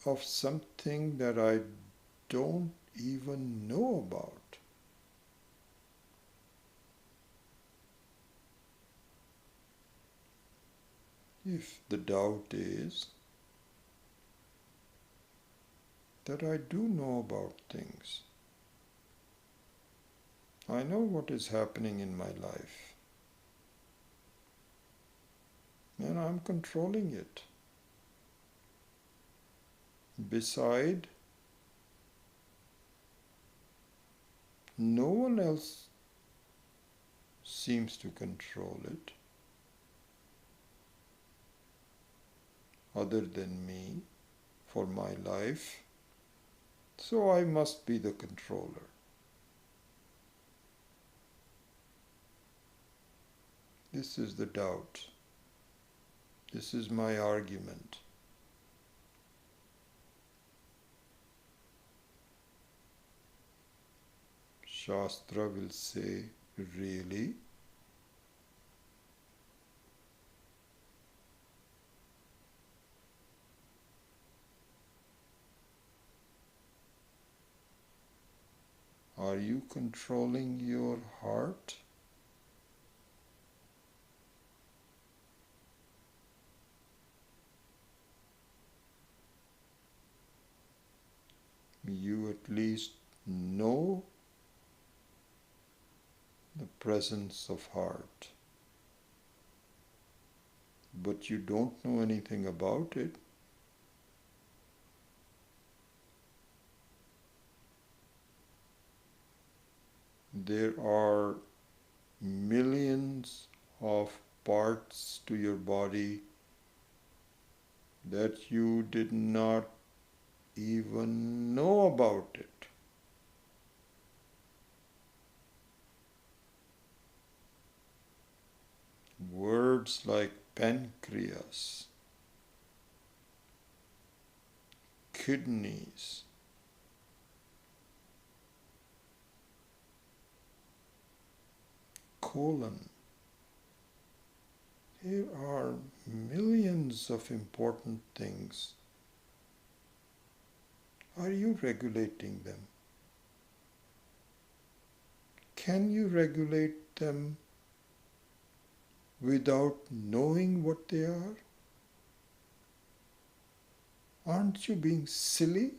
S1: of something that I don't even know about? If the doubt is that I do know about things, I know what is happening in my life, and I'm controlling it. Beside, no one else seems to control it other than me for my life, so I must be the controller. This is the doubt. This is my argument. Shastra will say, really? Are you controlling your heart? You at least know the presence of heart, but you don't know anything about it. There are millions of parts to your body that you did not even know about it. Words like pancreas, kidneys, colon. There are millions of important things. Are you regulating them? can you regulate them without knowing what they are? Aren't you being silly?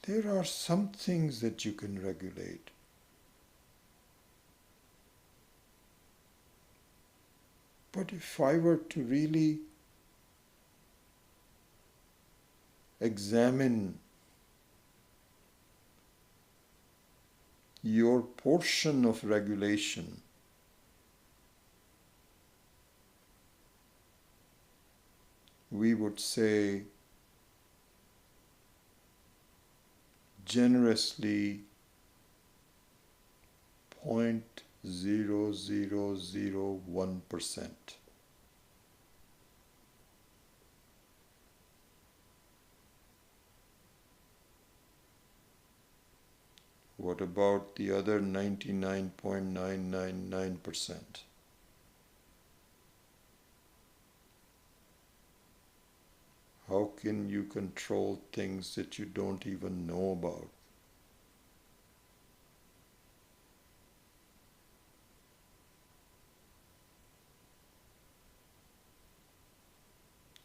S1: There are some things that you can regulate. But if I were to really examine your portion of regulation, we would say generously 0.0001%. What about the other 99.999%? How can you control things that you don't even know about?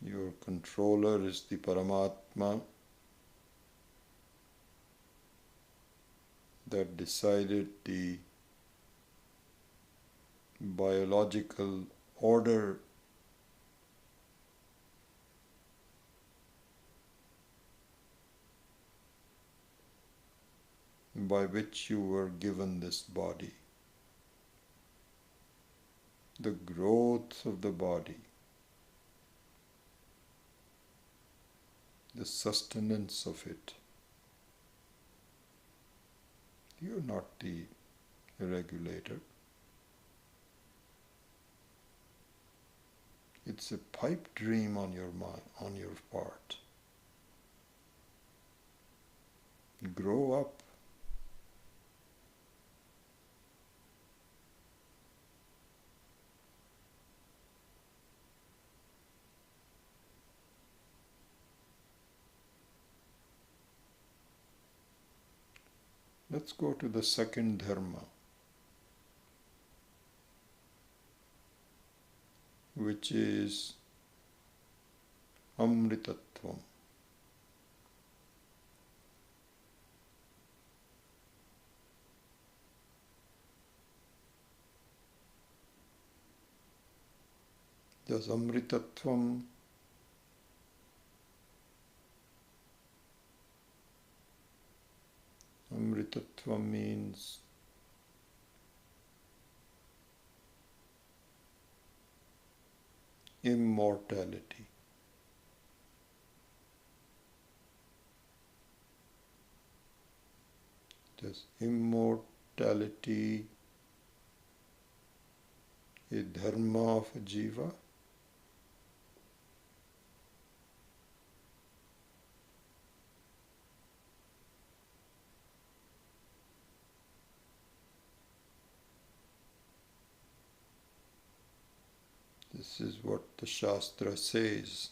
S1: Your controller is the Paramatma that decided the biological order by which you were given this body, the growth of the body, the sustenance of it. You're not the regulator. It's a pipe dream on your mind, on your part. Grow up. Let's go to the second Dharma, which is Amritatvam. Does Amritatvam means immortality. Does immortality a dharma of a jiva? This is what the Shastra says,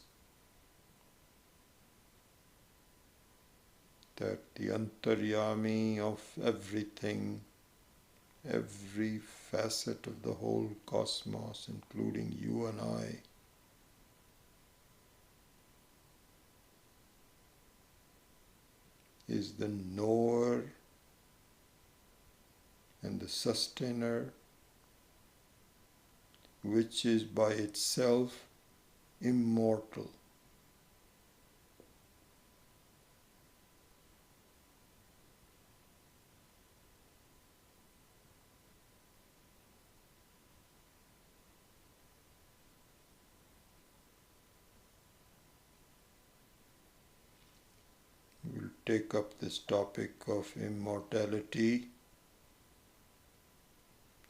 S1: that the Antaryami of everything, every facet of the whole cosmos, including you and I, is the knower and the sustainer, which is by itself immortal. We'll take up this topic of immortality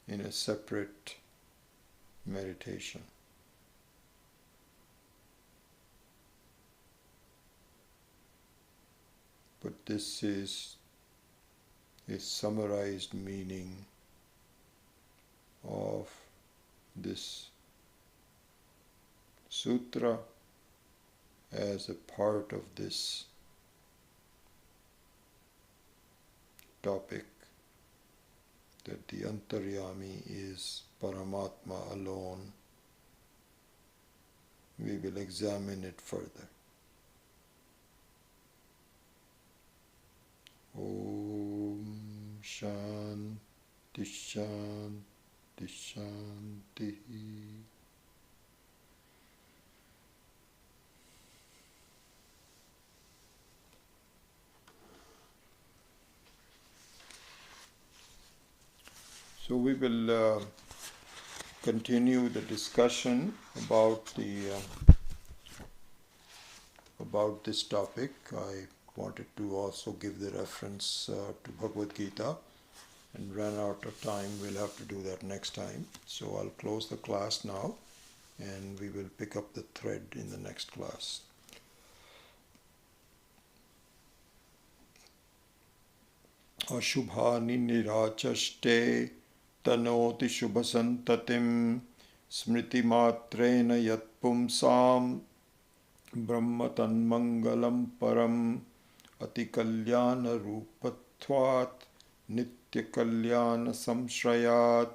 S1: in a separate meditation. But this is a summarized meaning of this sutra as a part of this topic, that the Antaryami is Paramatma alone, we will examine it further. Om Shanti Shanti Shanti. So we will continue the discussion about this topic. I wanted to also give the reference to Bhagavad Gita and ran out of time. We'll have to do that next time. So I'll close the class now and we will pick up the thread in the next class. Ashubhani nirachaste tanoti shubhasantatim smriti matrena yat pumsam Brahma tanmangalam param ati kalyana rupatvat nitya kalyana samshrayat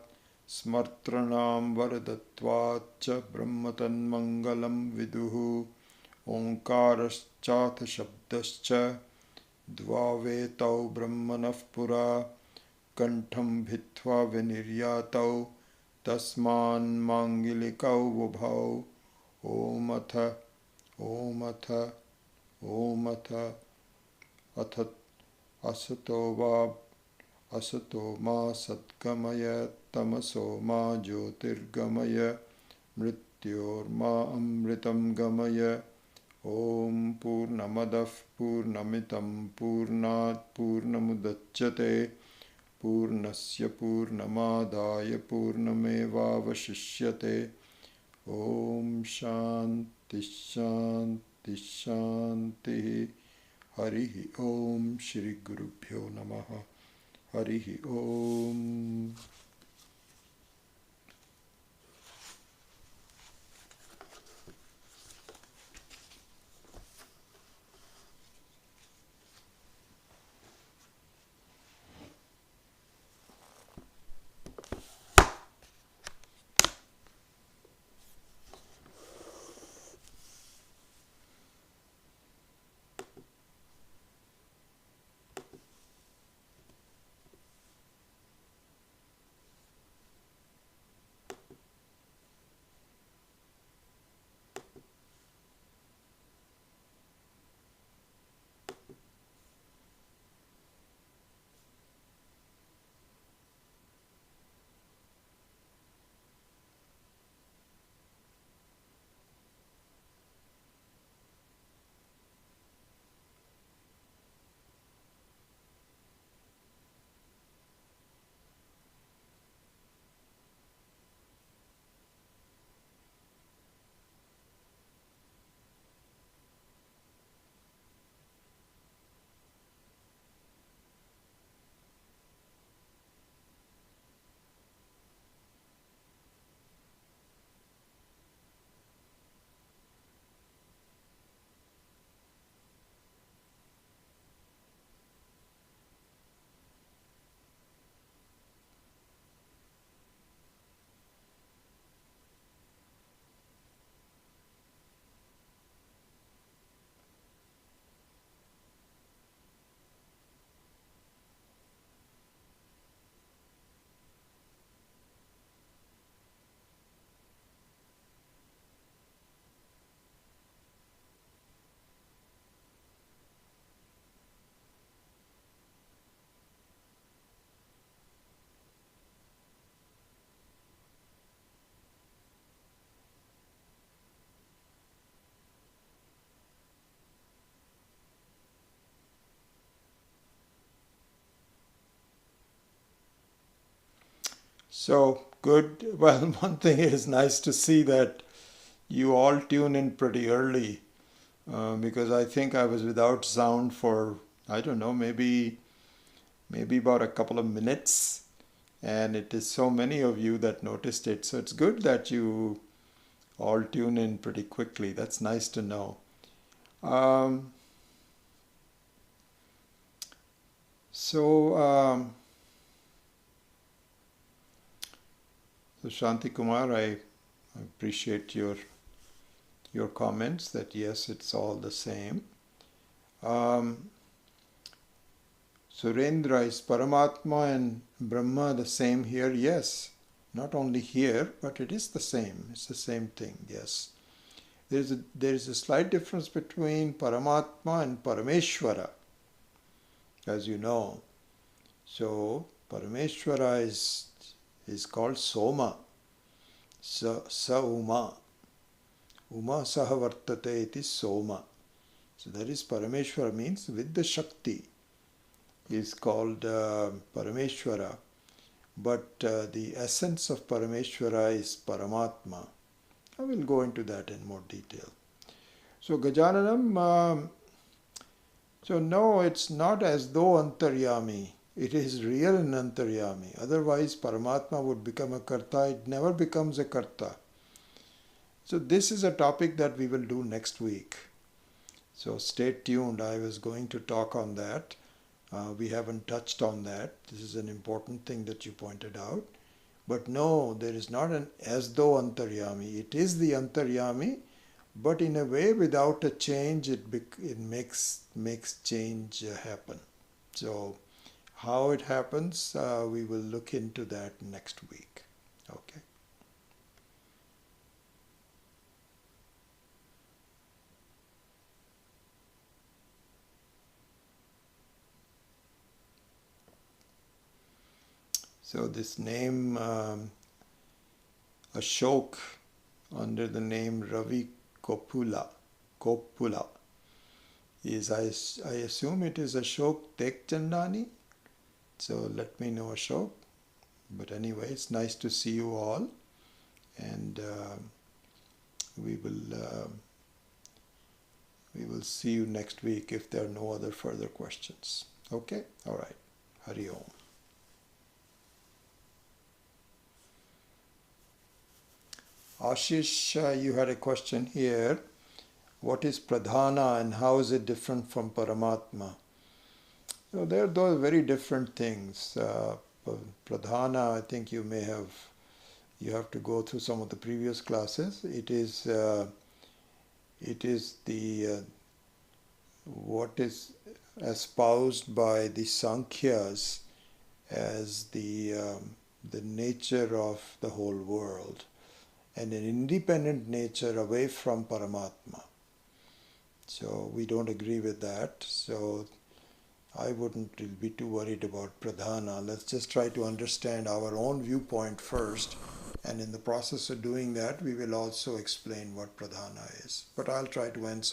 S1: smartranam varadatvat cha Brahma tanmangalam viduhu omkaraschatha shabdascha dvavetau brahmanah pura kantham bhitva viniryatau tasman mangilikau vubhau omatha Omata Omata Athat Asato ma Satgamaya Tamaso ma Jyotirgamaya Mrityor ma Amritam Gamaya Om Purnamadav Purnamitam Purnat Purnamudachyate Purnasya Purnamadaya Purnameva Vashishyate Om Shanti Shanti Shanti. Harihi Om. Shri Gurubhyo Namaha. Harihi Om. So good. Well, one thing is nice to see that you all tune in pretty early because I think I was without sound for, I don't know, maybe about a couple of minutes, and it is so many of you that noticed it. So it's good that you all tune in pretty quickly. That's nice to know. Um, so, so Shanti Kumar, I appreciate your comments that yes, it's all the same. Um, Surendra, is Paramatma and Brahma the same here? Yes. Not only here, but it is the same. It's the same thing, yes. There is a slight difference between Paramatma and Parameshwara, as you know. So, Parameshwara is called Soma, Sa Uma. Uma Saha Vartate iti Soma. So that is Parameshwara, means with the Shakti is called Parameshwara. But the essence of Parameshwara is Paramatma. I will go into that in more detail. So Gajananam, so no, it's not as though Antaryami. It is real in Antaryami. Otherwise Paramatma would become a Karta. It never becomes a Karta. So this is a topic that we will do next week. So stay tuned. I was going to talk on that. We haven't touched on that. This is an important thing that you pointed out. But no, there is not an as though Antaryami. It is the Antaryami, but in a way without a change, it makes change happen. So how it happens, we will look into that next week. Okay. So this name Ashok, under the name Ravi Kopula, is I assume it is Ashok Tekchandani. So let me know, Ashok. But anyway, it's nice to see you all, and we will see you next week if there are no other further questions. Okay? All right. Hari Om. Ashish, you had a question here. What is Pradhana and how is it different from Paramatma? So they're those very different things. Pradhana, I think you have to go through some of the previous classes. It is the what is espoused by the Sankhyas as the nature of the whole world, and an independent nature away from Paramatma. So we don't agree with that. So I wouldn't be too worried about Pradhana. Let's just try to understand our own viewpoint first. And in the process of doing that, we will also explain what Pradhana is. But I'll try to answer